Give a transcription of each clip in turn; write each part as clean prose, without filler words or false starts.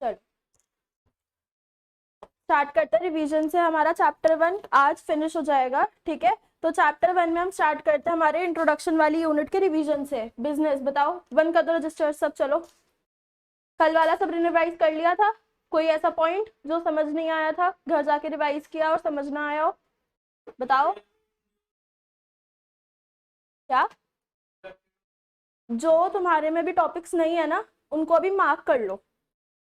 चलो स्टार्ट करते हैं रिवीजन से। हमारा चैप्टर 1 आज फिनिश हो जाएगा, ठीक है। तो चैप्टर 1 में हम स्टार्ट करते हैं हमारे इंट्रोडक्शन वाली यूनिट के रिवीजन से। बिजनेस बताओ, बंद कर दो रजिस्टर सब। चलो कल वाला सब रिवाइज कर लिया था? कोई ऐसा पॉइंट जो समझ नहीं आया था, घर जाके रिवाइज किया और समझ ना आया हो? बताओ। क्या जो तुम्हारे में भी टॉपिक्स नहीं है ना, उनको अभी मार्क कर लो,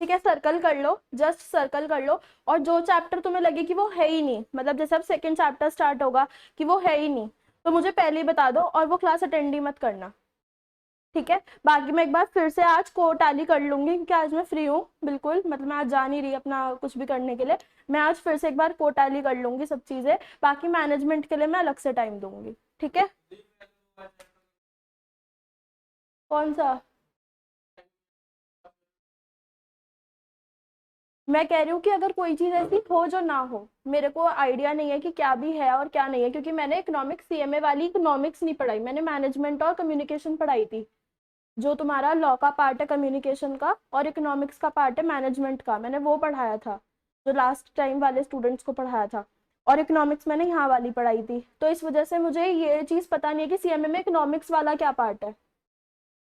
ठीक है। सर्कल कर लो, जस्ट सर्कल कर लो। और जो चैप्टर तुम्हें लगे कि वो है ही नहीं, मतलब जैसे अब सेकंड चैप्टर स्टार्ट होगा कि वो है ही नहीं, तो मुझे पहले ही बता दो और वो क्लास अटेंड ही मत करना, ठीक है। बाकी मैं एक बार फिर से आज को टैली कर लूंगी क्योंकि आज मैं फ्री हूँ बिल्कुल, मतलब मैं आज जा नहीं रही अपना कुछ भी करने के लिए। मैं आज फिर से एक बार को टैली कर लूंगी सब चीजें। बाकी मैनेजमेंट के लिए मैं अलग से टाइम दूंगी, ठीक है। कौन सा? मैं कह रही हूँ कि अगर कोई चीज ऐसी हो जो ना हो, मेरे को आइडिया नहीं है कि क्या भी है और क्या नहीं है, क्योंकि मैंने इकोनॉमिक्स सीएमए वाली इकोनॉमिक्स नहीं पढ़ाई, मैंने मैनेजमेंट और कम्युनिकेशन पढ़ाई थी। जो तुम्हारा लॉ का पार्ट है कम्युनिकेशन का, और इकोनॉमिक्स का पार्ट है मैनेजमेंट का, मैंने वो पढ़ाया था, जो लास्ट टाइम वाले स्टूडेंट्स को पढ़ाया था। और इकोनॉमिक्स मैंने यहाँ वाली पढ़ाई थी, तो इस वजह से मुझे ये चीज़ पता नहीं है कि सीएमए में इकोनॉमिक्स वाला क्या पार्ट है,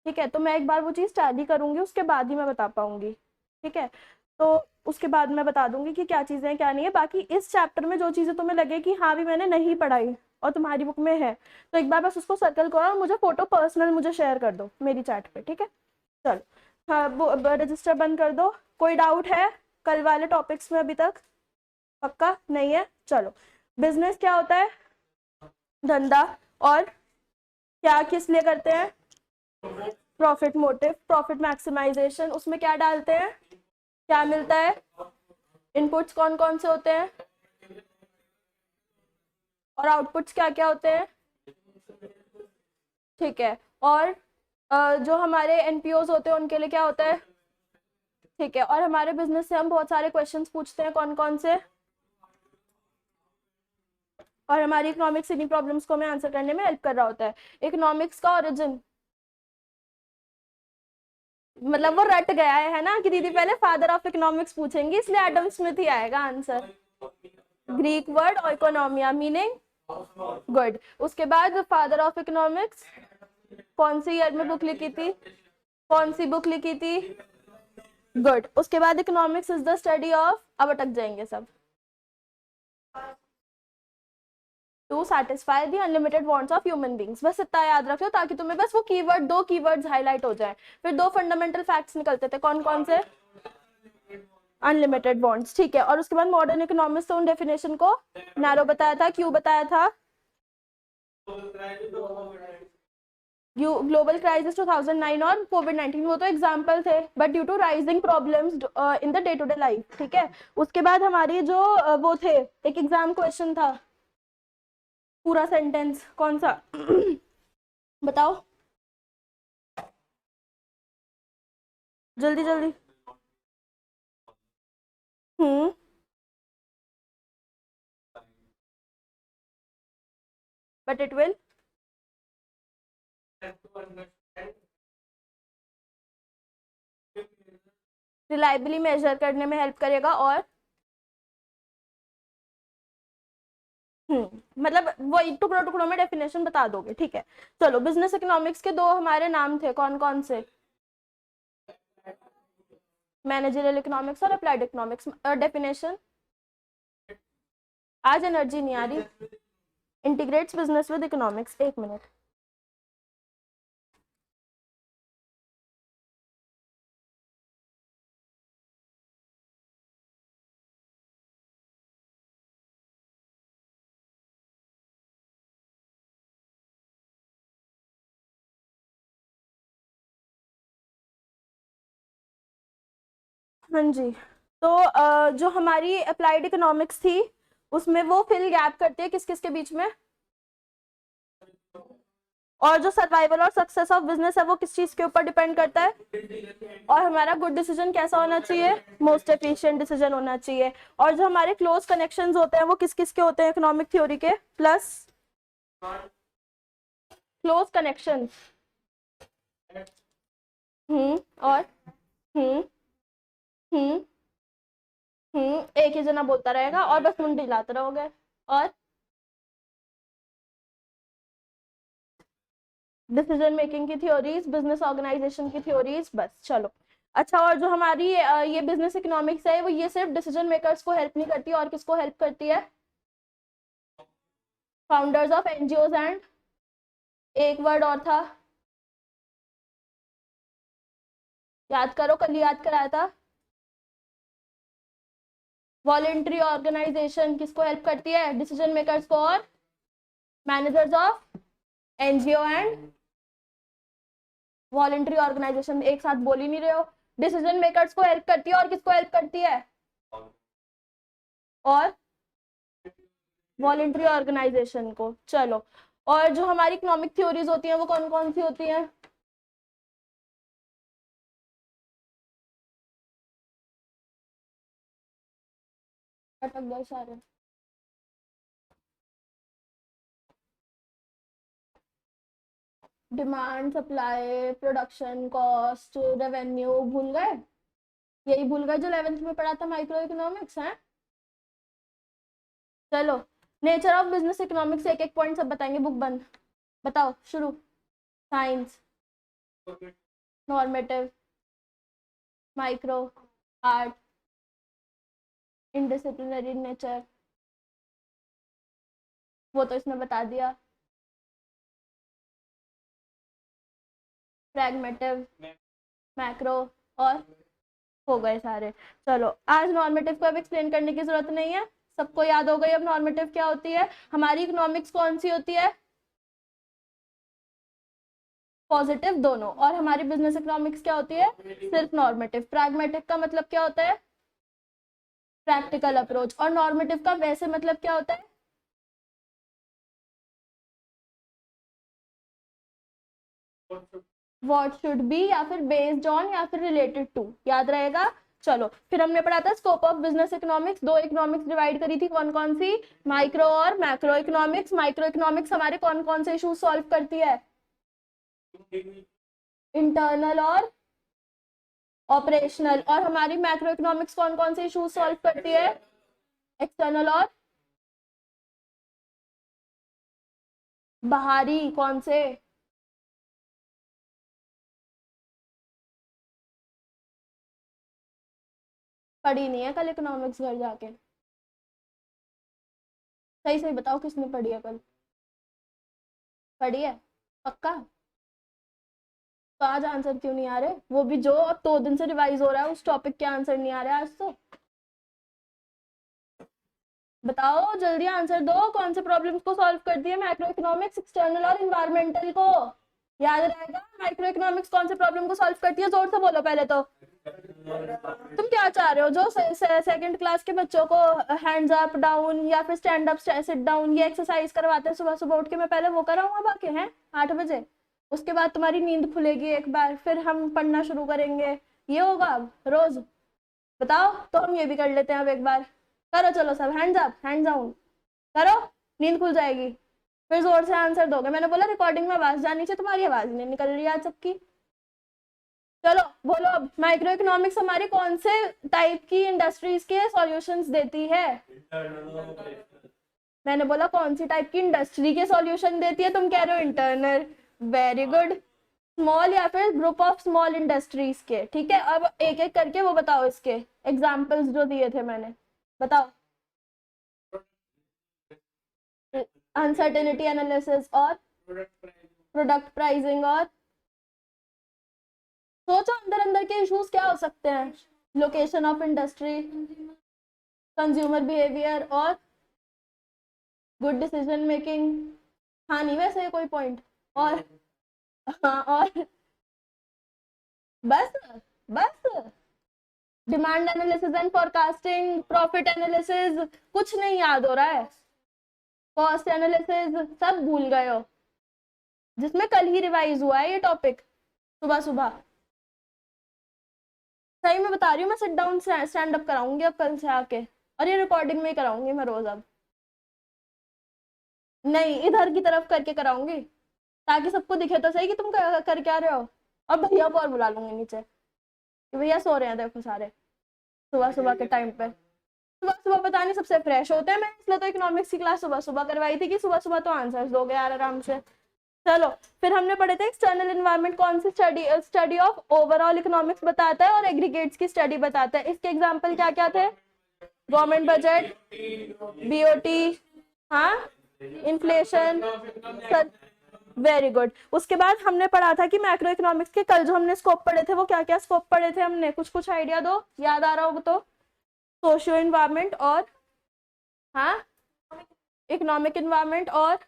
ठीक है। तो मैं एक बार वो चीज़ टैली करूंगी, उसके बाद ही मैं बता पाऊंगी, ठीक है। तो उसके बाद मैं बता दूंगी कि क्या चीज़ें हैं क्या नहीं है। बाकी इस चैप्टर में जो चीज़ें तुम्हें लगे कि हाँ भी मैंने नहीं पढ़ाई और तुम्हारी बुक में है, तो एक बार बस उसको सर्कल करो और मुझे फोटो पर्सनल मुझे शेयर कर दो मेरी चैट पे, ठीक है। चलो हाँ, वो रजिस्टर बंद कर दो। कोई डाउट है कल वाले टॉपिक्स में अभी तक? पक्का नहीं है? चलो। बिजनेस क्या होता है? धंधा। और क्या किस लिए करते हैं? Profit motive, profit maximisation. उसमें क्या डालते हैं, क्या मिलता है? इनपुट्स कौन कौन से होते हैं और आउटपुट्स क्या क्या होते हैं, ठीक है। और जो हमारे एनपीओज होते हैं उनके लिए क्या होता है, ठीक है। और हमारे बिजनेस से हम बहुत सारे क्वेश्चंस पूछते हैं, कौन कौन से? और हमारी इकोनॉमिक्स इन्हीं प्रॉब्लम्स को हमें आंसर करने में हेल्प कर रहा होता है। इकोनॉमिक्स का ओरिजिन, मतलब वो रट गया है ना कि दीदी पहले फादर ऑफ इकोनॉमिक्स पूछेंगी, इसलिए एडम स्मिथ ही आएगा आंसर। ग्रीक वर्ड इकोनॉमिया मीनिंग गुड। उसके बाद फादर ऑफ इकोनॉमिक्स कौन सी ईयर में बुक लिखी थी? कौन सी बुक लिखी थी? गुड। उसके बाद economics is the study of, अब अटक जाएंगे सब, to satisfy the unlimited wants of human beings. बस इतना याद रखो ताकि तुम्हें बस वो कीवर्ड, दो कीवर्ड्स हाईलाइट हो जाए। फिर दो फंडामेंटल फैक्ट्स निकलते थे, कौन कौन से? अनलिमिटेड वांट्स, ठीक है। और उसके बाद मॉडर्न इकोनॉमिक्स तो उन डेफिनेशन को नैरो बताया था, क्यों बताया था? ग्लोबल क्राइसिस 2009 और कोविड-19 वो तो एग्जाम्पल थे, but due to rising problems in the day to day life, ठीक है। उसके बाद हमारी जो वो थे, एक एग्जाम क्वेश्चन था, पूरा सेंटेंस कौन सा? बताओ जल्दी जल्दी। Hmm. But it will reliably measure करने में हेल्प करेगा। और मतलब वो टुकड़ों टुकड़ों में डेफिनेशन बता दोगे, ठीक है। चलो बिजनेस इकोनॉमिक्स के दो हमारे नाम थे, कौन कौन से? मैनेजरियल इकोनॉमिक्स और अप्लाइड इकोनॉमिक्स। डेफिनेशन, आज एनर्जी नहीं आ रही। इंटीग्रेट्स बिजनेस विद इकोनॉमिक्स, एक मिनट। हाँ जी। तो जो हमारी अप्लाइड इकोनॉमिक्स थी, उसमें वो फिल गैप करती है किस किस के बीच में? और जो सर्वाइवल और सक्सेस ऑफ बिजनेस है वो किस चीज के ऊपर डिपेंड करता है? और हमारा गुड डिसीजन कैसा होना चाहिए? मोस्ट एफिशिएंट डिसीजन होना चाहिए। और जो हमारे क्लोज कनेक्शंस होते हैं वो किस किस के होते हैं इकोनॉमिक थ्योरी के? Plus close connections. और हम्म हम्म एक ही जना बोलता रहेगा और बस मुंडी हिलाते रहोगे। और डिसीजन मेकिंग की थ्योरीज, बिजनेस ऑर्गेनाइजेशन की थ्योरीज, बस चलो। अच्छा, और जो हमारी ये बिजनेस इकोनॉमिक्स है, वो ये सिर्फ डिसीजन मेकर्स को हेल्प नहीं करती, और किसको हेल्प करती है? फाउंडर्स ऑफ एनजीओज एंड, एक वर्ड और था, याद करो, कल याद कराया था। वॉलेंट्री ऑर्गेनाइजेशन किसको हेल्प करती है? डिसीजन मेकर्स को और managers of NGO and voluntary organisation, एक साथ बोल ही नहीं रहे हो। डिसीजन मेकर्स को हेल्प करती है और किसको हेल्प करती है? और वॉलेंट्री ऑर्गेनाइजेशन को। चलो, और जो हमारी इकोनॉमिक थ्योरीज होती हैं वो कौन कौन सी होती हैं? अटक गए सारे। Demand, supply, production cost, revenue, भूल गए? यही भूल गए जो 11th में पढ़ा था, माइक्रो इकोनॉमिक्स है। चलो, नेचर ऑफ बिजनेस इकोनॉमिक्स, एक एक पॉइंट सब बताएंगे, बुक बंद। बताओ, शुरू। Science, normative, micro, art, interdisciplinary nature, वो तो इसने बता दिया। फ्रैगमेटिव, मैक्रो, और हो गए सारे। चलो, आज नॉर्मेटिव को अब एक्सप्लेन करने की जरूरत नहीं है, सबको याद हो गई अब नॉर्मेटिव क्या होती है। हमारी इकोनॉमिक्स कौन सी होती है? पॉजिटिव दोनों। और हमारी बिजनेस इकोनॉमिक्स क्या होती है? सिर्फ नॉर्मेटिव। प्रैग्मेटिक का मतलब क्या होता है? Practical approach. और नॉर्मेटिव का वैसे मतलब क्या होता है? व्हाट शुड बी, या फिर बेस्ड ऑन, या फिर रिलेटेड टू, याद रहेगा। चलो, फिर हमने पढ़ा था स्कोप ऑफ बिजनेस इकोनॉमिक्स, दो इकोनॉमिक्स डिवाइड करी थी, कौन कौन सी? माइक्रो और मैक्रो इकोनॉमिक्स। माइक्रो इकोनॉमिक्स हमारे कौन कौन से इशूज सॉल्व करती है? इंटरनल और ऑपरेशनल। और हमारी मैक्रो इकोनॉमिक्स कौन कौन से इशूज सॉल्व करती है? एक्सटर्नल और बाहरी। कौन से? पढ़ी नहीं है कल इकोनॉमिक्स घर जाके? सही सही बताओ, किसने पढ़ी है कल? पढ़ी है पक्का? तो आज आंसर क्यों नहीं आ रहे? वो भी जो अब 2 दिन से रिवाइज हो रहा है, उस टॉपिक के आंसर नहीं आ रहे आज तो। बताओ जल्दी आंसर दो, कौन से प्रॉब्लम्स को सॉल्व करती है मैक्रो इकोनॉमिक्स? एक्सटर्नल और इन्वायरमेंटल को। याद रहेगा। माइक्रो इकोनॉमिक्स कौन से प्रॉब्लम को सॉल्व करती है? जोर से बोलो पहले तो। तुम क्या चाह रहे हो? जो सेकंड क्लास के बच्चों को हैंड्स अप डाउन या फिर स्टैंड अप सिट डाउन ये एक्सरसाइज करवाते हैं सुबह सुबह उठ के, मैं पहले वो कराऊंगा बाकी हैं 8 बजे। उसके बाद तुम्हारी नींद खुलेगी एक बार, फिर हम पढ़ना शुरू करेंगे। ये होगा अब रोज? बताओ, तो हम ये भी कर लेते हैं अब एक बार। करो चलो सब, हैंड्स अप हैंड्स डाउन करो, नींद खुल जाएगी। फिर जोर से आंसर दोगे। मैंने बोला रिकॉर्डिंग में आवाज जानी चाहिए, तुम्हारी आवाज नहीं निकल रही है आज सबकी। चलो बोलो अब, माइक्रो इकोनॉमिक्स हमारी कौन से टाइप की इंडस्ट्रीज के सॉल्यूशंस देती है? मैंने बोला कौन सी टाइप की इंडस्ट्री के सॉल्यूशन देती है, तुम कह रहे हो इंटरनल। Very good. स्मॉल या फिर ग्रुप ऑफ स्मॉल इंडस्ट्रीज के। ठीक है, अब एक एक करके वो बताओ, इसके एग्जाम्पल्स जो दिए थे मैंने, बताओ। अनसर्टेनिटी एनालिसिस और प्रोडक्ट प्राइसिंग। और सोचो अंदर अंदर के इश्यूज क्या हो सकते हैं? Location of industry, consumer behaviour, और गुड डिसीजन मेकिंग। हाँ नहीं वैसे कोई पॉइंट? और हाँ और बस बस demand analysis and forecasting, profit analysis, कुछ नहीं याद हो रहा है? कॉस्ट एनालिसिस सब भूल गए हो, जिसमें कल ही रिवाइज हुआ है ये टॉपिक सुबह सुबह। सही में बता रही हूँ, मैं सिट डाउन स्टैंड अप कराऊंगी अब कल से आके, और ये रिकॉर्डिंग में ही कराऊंगी मैं रोज अब। नहीं, इधर की तरफ करके कराऊंगी, ताकि सबको दिखे तो सही कि तुम कर क्या रहे हो। और भैया को और बुला लूंगी नीचे कि भैया सो रहे हैं देखो सारे। सुबह सुबह के टाइम पे, सुबह सुबह पता नहीं सबसे फ्रेश होते हैं, मैं इसलिए तो इकोनॉमिक्स की क्लास सुबह सुबह करवाई थी कि सुबह सुबह तो आंसर्स दोगे यार आराम से। चलो फिर हमने पढ़े थे एक्सटर्नल एनवायरनमेंट कौन सी स्टडी ऑफ ओवरऑल इकोनॉमिक्स बताता है और एग्रीगेट्स की स्टडी बताता है। इसके एग्जांपल क्या क्या थे? गवर्नमेंट बजट, बीओटी, हाँ, इन्फ्लेशन, वेरी गुड। उसके बाद हमने पढ़ा था कि मैक्रो इकोनॉमिक्स के कल जो हमने स्कोप पढ़े थे वो क्या क्या स्कोप पढ़े थे हमने, कुछ कुछ आइडिया दो, याद आ रहा होगा तो। सोशियो इन्वायरमेंट और, हाँ, इकोनॉमिक इन्वायरमेंट और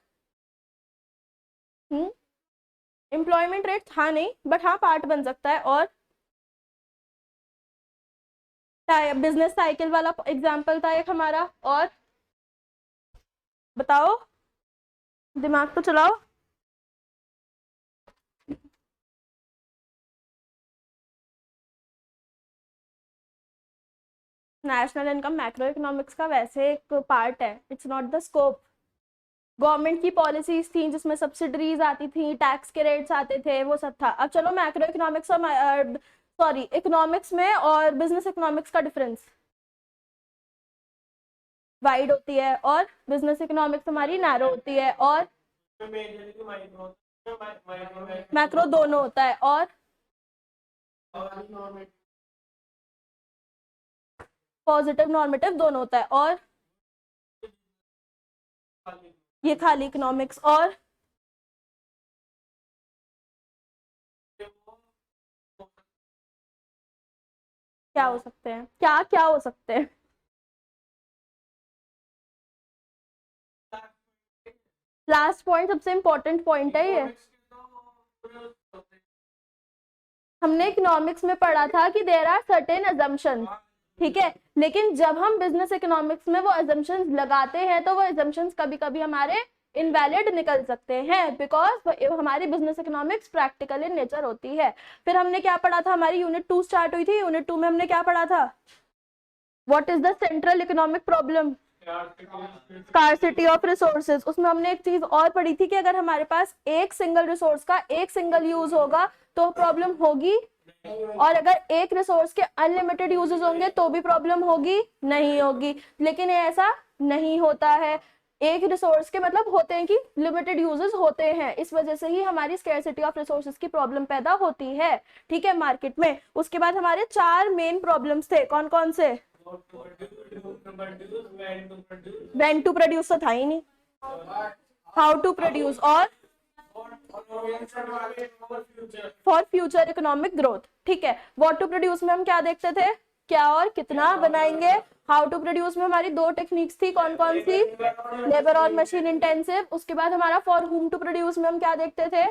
एम्प्लॉयमेंट रेट, हाँ नहीं बट हाँ पार्ट बन सकता है। और बिजनेस साइकिल वाला एग्जाम्पल था एक हमारा। और बताओ, दिमाग तो चलाओ। नेशनल इनकम मैक्रो इकोनॉमिक्स का वैसे एक पार्ट है, it's not the scope. Government की पॉलिसीज थी जिसमें सब्सिडरीज आती थी, टैक्स के रेट्स आते थे, वो सब था। अब चलो मैक्रो इकोनॉमिक्स और सॉरी इकोनॉमिक्स में और बिजनेस इकोनॉमिक्स का डिफरेंस। वाइड होती है और बिजनेस इकोनॉमिक्स हमारी नैरो होती है, और मैक्रो दोनों होता है, और पॉजिटिव नॉर्मेटिव दोनों होता है, और ये खाली इकोनॉमिक्स। और क्या हो सकते हैं, क्या क्या हो सकते हैं? लास्ट पॉइंट सबसे इंपॉर्टेंट पॉइंट है ये। हमने इकोनॉमिक्स में पढ़ा था कि देयर आर सर्टेन अजम्पशंस, ठीक है, लेकिन जब हम बिजनेस इकोनॉमिक्स में वो अजम्पशंस लगाते हैं तो वो अजम्पशंस कभी कभी हमारे इनवैलिड निकल सकते हैं, बिकॉज हमारी business economics practical in nature होती है। फिर हमने क्या पढ़ा था, हमारी यूनिट 2 स्टार्ट हुई थी, यूनिट 2 में हमने क्या पढ़ा था? What is the central economic problem? Scarcity of resources. उसमें हमने एक चीज और पढ़ी थी कि अगर हमारे पास एक सिंगल रिसोर्स का एक सिंगल यूज होगा तो प्रॉब्लम होगी, और अगर एक रिसोर्स के अनलिमिटेड यूजेस होंगे तो भी प्रॉब्लम होगी, नहीं होगी। लेकिन ऐसा नहीं होता है, एक रिसोर्स के मतलब होते हैं कि लिमिटेड यूजेस होते हैं, इस वजह से ही हमारी स्कैर्सिटी ऑफ रिसोर्सेज की प्रॉब्लम पैदा होती है, ठीक है, मार्केट में। उसके बाद हमारे 4 मेन प्रॉब्लम्स थे, कौन कौन से? व्हेन टू प्रोड्यूस तो था ही नहीं, हाउ टू प्रोड्यूस, और फॉर फ्यूचर इकोनॉमिक ग्रोथ, ठीक है। व्हाट टू प्रोड्यूस में हम क्या देखते थे, क्या और कितना बनाएंगे। हाउ टू प्रोड्यूस में हमारी 2 टेक्निक्स थी, कौन कौन सी? लेबर और मशीन इंटेंसिव। उसके बाद हमारा फॉर हुम टू प्रोड्यूस में हम क्या देखते थे?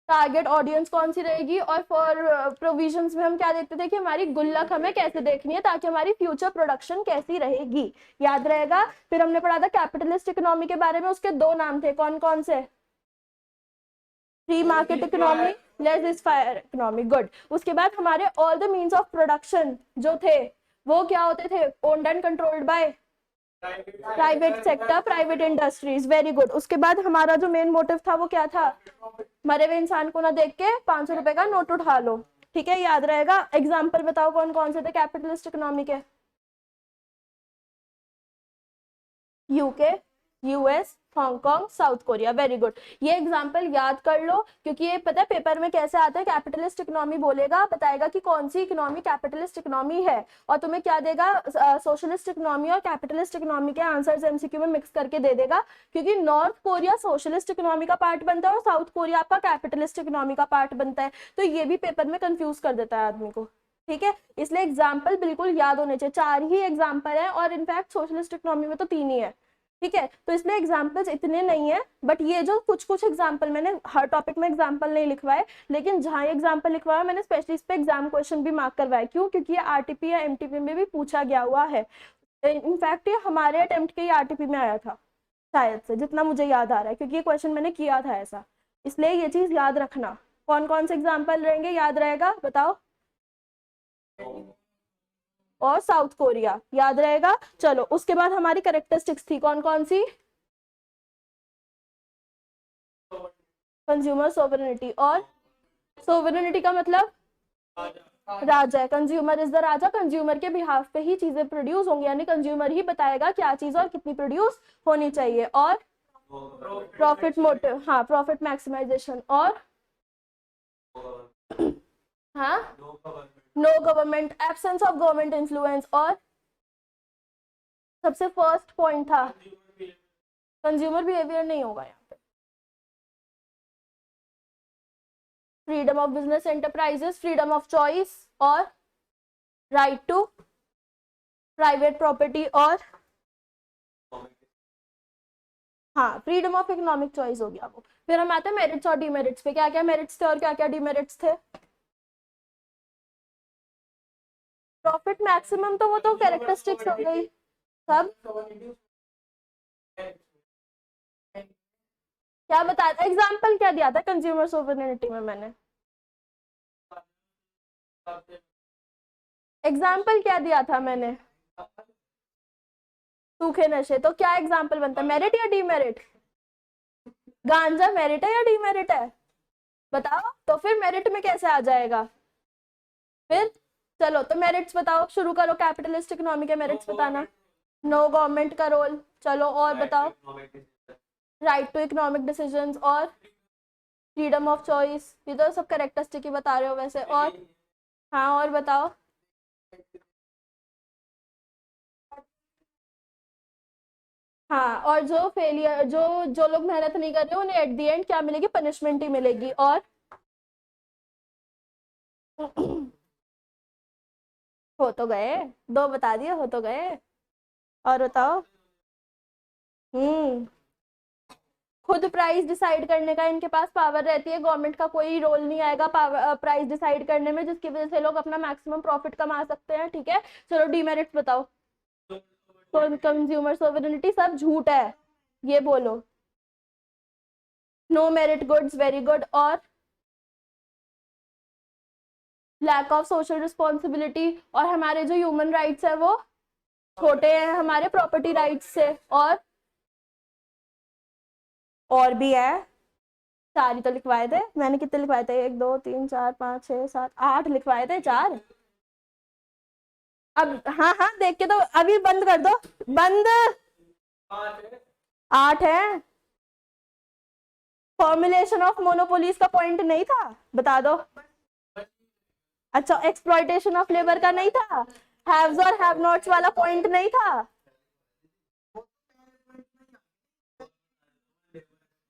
टारगेट ऑडियंस कौन सी रहेगी। और फॉर प्रोविजंस में हम क्या देखते थे कि हमारी गुल्लक हमें कैसे देखनी है ताकि हमारी फ्यूचर प्रोडक्शन कैसी रहेगी, याद रहेगा। फिर हमने पढ़ा था कैपिटलिस्ट इकोनॉमी के बारे में, उसके 2 नाम थे, कौन कौन से? Free market economy, less fire economy, good. उसके बाद हमारे all the means of production जो थे वो क्या होते थे? Owned and controlled by private sector, private industries, very good. उसके बाद हमारा जो मेन मोटिव था वो क्या था? मरे हुए इंसान को ना देख के 500 रुपए का नोट उठा लो, ठीक है, याद रहेगा। एग्जाम्पल बताओ कौन कौन से थे कैपिटलिस्ट इकोनॉमी के? UK, US, Hong Kong, south Korea, very good. ये एग्जाम्पल याद कर लो क्योंकि ये पता है पेपर में कैसे आता है, कैपिटलिस्ट इकोनॉमी बोलेगा, बताएगा कि कौन सी इकोनॉमी कैपिटलिस्ट इकोनॉमी है, और तुम्हें क्या देगा, सोशलिस्ट इकोनॉमी और कैपिटलिस्ट इकोनॉमी के आंसर्स एमसीक्यू में मिक्स करके दे देगा, क्योंकि नॉर्थ कोरिया सोशलिस्ट इकोनॉमी का पार्ट बनता है और साउथ कोरिया आपका कैपिटलिस्ट इकोनॉमी का पार्ट बनता है, तो ये भी पेपर में कंफ्यूज कर देता है आदमी को, ठीक है। इसलिए एग्जाम्पल बिल्कुल याद होने चाहिए, 4 ही एग्जाम्पल है, और इनफैक्ट सोशलिस्ट इकोनॉमी में तो 3 ही है, ठीक है। तो इसलिए एग्जाम्पल्स इतने नहीं है, बट ये जो कुछ कुछ एग्जाम्पल, मैंने हर टॉपिक में एग्जाम्पल नहीं लिखवाए, लेकिन जहां एग्जाम्पल लिखवाया मैंने स्पेशली इस पे एग्जाम क्वेश्चन भी मार्क करवाया, क्यों? क्योंकि ये आरटीपी या एमटीपी में भी पूछा गया हुआ है। इनफैक्ट ये हमारे अटेम्प्ट के आरटीपी में आया था शायद से, जितना मुझे याद आ रहा है, क्योंकि ये क्वेश्चन मैंने किया था ऐसा, इसलिए ये चीज याद रखना। कौन कौन से एग्जाम्पल रहेंगे, याद रहेगा, बताओ? और साउथ कोरिया, याद रहेगा। चलो उसके बाद हमारी कैरेक्टरिस्टिक्स थी कौन कौन सी? कंज्यूमर सोवरेनिटी, और सोवरेनिटी का मतलब राजा है, consumer is the Raja, consumer के बिहाफ पे ही चीजें प्रोड्यूस होंगी, यानी कंज्यूमर ही बताएगा क्या चीज और कितनी प्रोड्यूस होनी चाहिए। और प्रॉफिट मोटिव, हाँ प्रॉफिट मैक्सिमाइजेशन। और हाँ no government, absence of government influence. और सबसे फर्स्ट पॉइंट था कंज्यूमर बिहेवियर नहीं होगा यहाँ पे। Freedom of business enterprises, freedom of choice और राइट टू प्राइवेट प्रॉपर्टी। और हाँ फ्रीडम ऑफ इकोनॉमिक चॉइस हो गया वो। फिर हम आते हैं मेरिट्स और डिमेरिट्स पे, क्या क्या मेरिट्स थे और क्या क्या डिमेरिट्स थे। प्रॉफिट मैक्सिमम तो वो तो कैरेक्टरिस्टिक्स हो गई सब। क्या बताया, एग्जाम्पल क्या दिया था कंज्यूमर सोवरेनिटी में मैंने, एग्जाम्पल क्या दिया था मैंने, सूखे नशे। तो क्या एग्जाम्पल बनता है, मेरिट या डीमेरिट। गांजा मेरिट है या डीमेरिट है, बताओ। तो फिर मेरिट में कैसे आ जाएगा फिर। चलो तो मेरिट्स बताओ, शुरू करो, कैपिटलिस्ट इकोनॉमी के मेरिट्स बताना। नो गवर्नमेंट का रोल, चलो और बताओ। राइट टू इकोनॉमिक डिसीजंस और फ्रीडम ऑफ चॉइस, ये तो सब कैरेक्टरिस्टिक ही बता रहे हो वैसे। और हाँ और बताओ। हाँ और जो फेलियर, जो जो लोग मेहनत नहीं कर रहे उन्हें एट द एंड क्या मिलेगी, पनिशमेंट ही मिलेगी। और हो तो गए, दो बता दिए, हो तो गए। और बताओ। हम्म खुद प्राइस डिसाइड करने का इनके पास पावर रहती है, गवर्नमेंट का कोई रोल नहीं आएगा प्राइस डिसाइड करने में, जिसकी वजह से लोग अपना मैक्सिमम प्रॉफिट कमा सकते हैं। ठीक है, चलो डीमेरिट्स बताओ। कंज्यूमर सोवरेनिटी सब झूठ है, ये बोलो। No merit goods, very good. और लैक ऑफ सोशल रिस्पॉन्सिबिलिटी, और हमारे जो ह्यूमन राइट्स है वो छोटे हैं हमारे प्रॉपर्टी राइट्स से। और भी है, चार ही तो लिखवाए थे मैंने, कितने लिखवाए थे, 1 2 3 4 5 6 7 8 लिखवाए थे, 4। अब हाँ हाँ देख के तो अभी बंद कर दो, बंद। 8 है। फॉर्मुलेशन ऑफ मोनोपोलीज का पॉइंट नहीं था, बता दो। अच्छा एक्सप्लॉइटेशन ऑफ लेबर का नहीं था, हैव्स और हैव नॉट्स वाला पॉइंट नहीं था,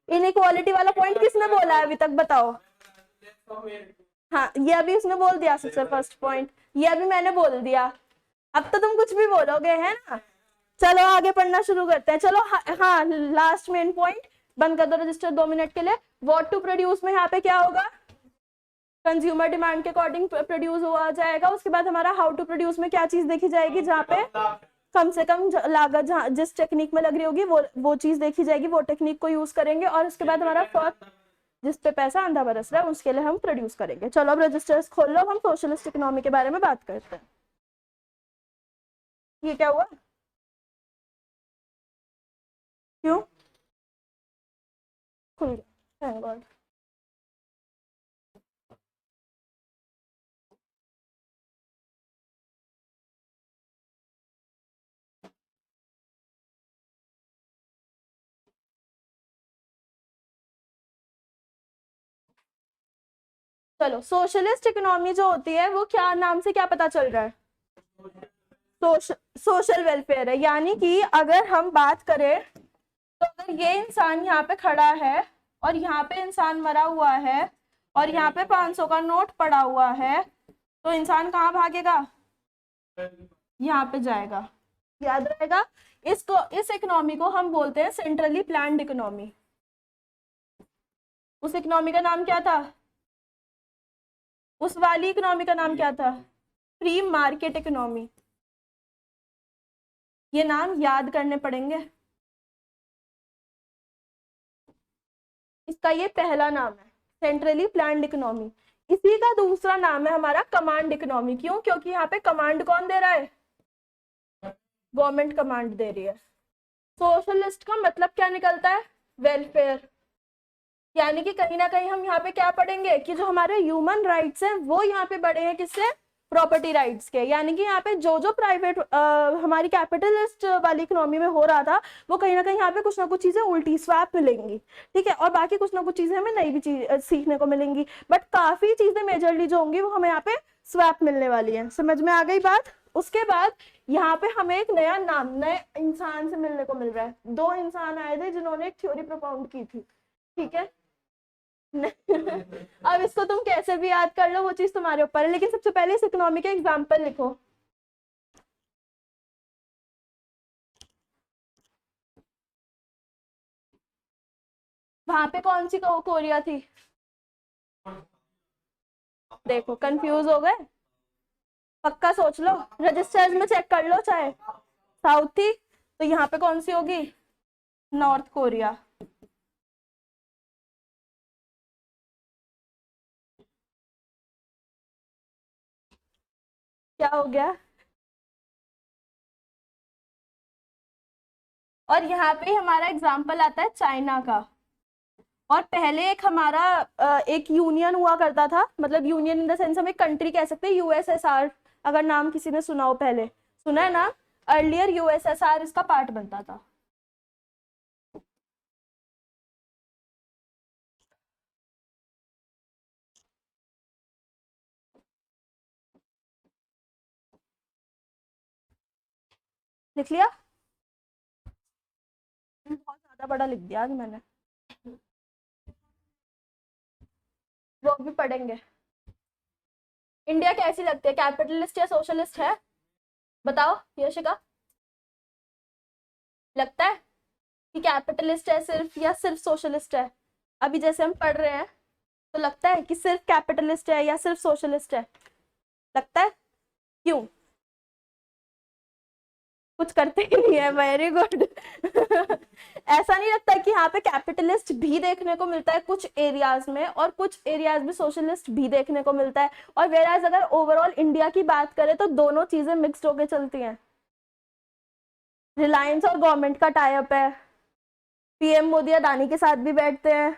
इनइक्वालिटी वाला पॉइंट किसने बोला है अभी तक, बताओ। हाँ ये अभी उसने बोल दिया सबसे फर्स्ट पॉइंट, ये अभी मैंने बोल दिया। अब तो तुम कुछ भी बोलोगे है ना। चलो आगे पढ़ना शुरू करते हैं, चलो। हाँ लास्ट मेन पॉइंट, बंद कर दो रजिस्टर 2 मिनट के लिए। व्हाट टू प्रोड्यूस में यहाँ पे क्या होगा, कंज्यूमर डिमांड के अकॉर्डिंग प्रोड्यूस हुआ जाएगा। उसके बाद हमारा हाउ टू प्रोड्यूस में क्या चीज देखी जाएगी, जहाँ पे कम से कम लागत, जहाँ जिस टेक्निक में लग रही होगी वो चीज देखी जाएगी, वो टेक्निक को यूज करेंगे। और उसके बाद हमारा फर्स्ट, जिस पे पैसा अंधा बरस रहा है उसके लिए हम प्रोड्यूस करेंगे। चलो अब रजिस्टर्स खोल लो, हम सोशलिस्ट इकोनॉमी के बारे में बात करते हैं। ये क्या हुआ, क्यों खुल गया, थैंक गॉड। चलो सोशलिस्ट इकोनॉमी जो होती है वो क्या नाम से क्या पता चल रहा है, सोशल वेलफेयर है। यानी कि अगर हम बात करें तो अगर ये इंसान यहाँ पे खड़ा है और यहाँ पे इंसान मरा हुआ है और यहाँ पे 500 का नोट पड़ा हुआ है, तो इंसान कहाँ भागेगा, यहाँ पे जाएगा। याद रहेगा, इसको, इस इकोनॉमी को हम बोलते हैं सेंट्रली प्लान्ड इकोनॉमी। उस इकोनॉमी का नाम क्या था, उस वाली इकोनॉमी का नाम क्या था, फ्री मार्केट इकोनॉमी। ये नाम याद करने पड़ेंगे, इसका ये पहला नाम है सेंट्रली प्लान्ड इकोनॉमी। इसी का दूसरा नाम है हमारा कमांड इकोनॉमी। क्यों, क्योंकि यहाँ पे कमांड कौन दे रहा है, गवर्नमेंट कमांड दे रही है। सोशलिस्ट का मतलब क्या निकलता है, वेलफेयर। यानी कि कहीं ना कहीं हम यहाँ पे क्या पढ़ेंगे कि जो हमारे ह्यूमन राइट्स हैं वो यहाँ पे बढ़े हैं, किससे, प्रॉपर्टी राइट्स के, यानी कि यहाँ पे जो जो प्राइवेट हमारी कैपिटलिस्ट वाली इकोनॉमी में हो रहा था वो कहीं ना कहीं यहाँ पे कुछ ना कुछ चीजें उल्टी स्वैप मिलेंगी, ठीक है, और बाकी कुछ ना कुछ चीजें हमें नई भी चीज सीखने को मिलेंगी, बट काफी चीजें मेजरली जो होंगी वो हमें यहाँ पे स्वैप मिलने वाली है। समझ में आ गई बात? उसके बाद यहाँ पे हमें एक नया नाम नए इंसान से मिलने को मिल रहा है। दो इंसान आए थे जिन्होंने एक थ्योरी प्रोपाउंड की थी, ठीक है। अब इसको तुम कैसे भी याद कर लो वो चीज तुम्हारे ऊपर है, लेकिन सबसे पहले इस इकोनॉमी के एग्जाम्पल लिखो। वहां पे कौन सी कोरिया थी? देखो कंफ्यूज हो गए, पक्का सोच लो, रजिस्टर्स में चेक कर लो, चाहे साउथ थी तो यहाँ पे कौन सी होगी? North Korea. क्या हो गया? और यहाँ पे हमारा एग्जाम्पल आता है चाइना का। और पहले एक हमारा एक यूनियन हुआ करता था, मतलब यूनियन इन द सेंस हम एक कंट्री कह सकते हैं, यूएसएसआर, अगर नाम किसी ने सुना हो, पहले सुना है ना, अर्लियर यूएसएसआर इसका पार्ट बनता था। लिख लिया? बहुत ज्यादा बड़ा लिख दिया आज मैंने, वो भी पढ़ेंगे। इंडिया कैसी लगती है, कैपिटलिस्ट या सोशलिस्ट है? बताओ यशिका, लगता है कि कैपिटलिस्ट है सिर्फ या सिर्फ सोशलिस्ट है? अभी जैसे हम पढ़ रहे हैं तो लगता है कि सिर्फ कैपिटलिस्ट है या सिर्फ सोशलिस्ट है? लगता है? क्यों? कुछ करते ही नहीं है, वेरी गुड। ऐसा नहीं लगता कि यहाँ पे कैपिटलिस्ट भी देखने को मिलता है कुछ एरियाज में, और कुछ एरियाज में सोशलिस्ट भी देखने को मिलता है, और वेराज अगर ओवरऑल इंडिया की बात करें तो दोनों चीजें मिक्स्ड होके चलती हैं। रिलायंस और गवर्नमेंट का टाई अप है, पीएम मोदी अदानी के साथ भी बैठते हैं,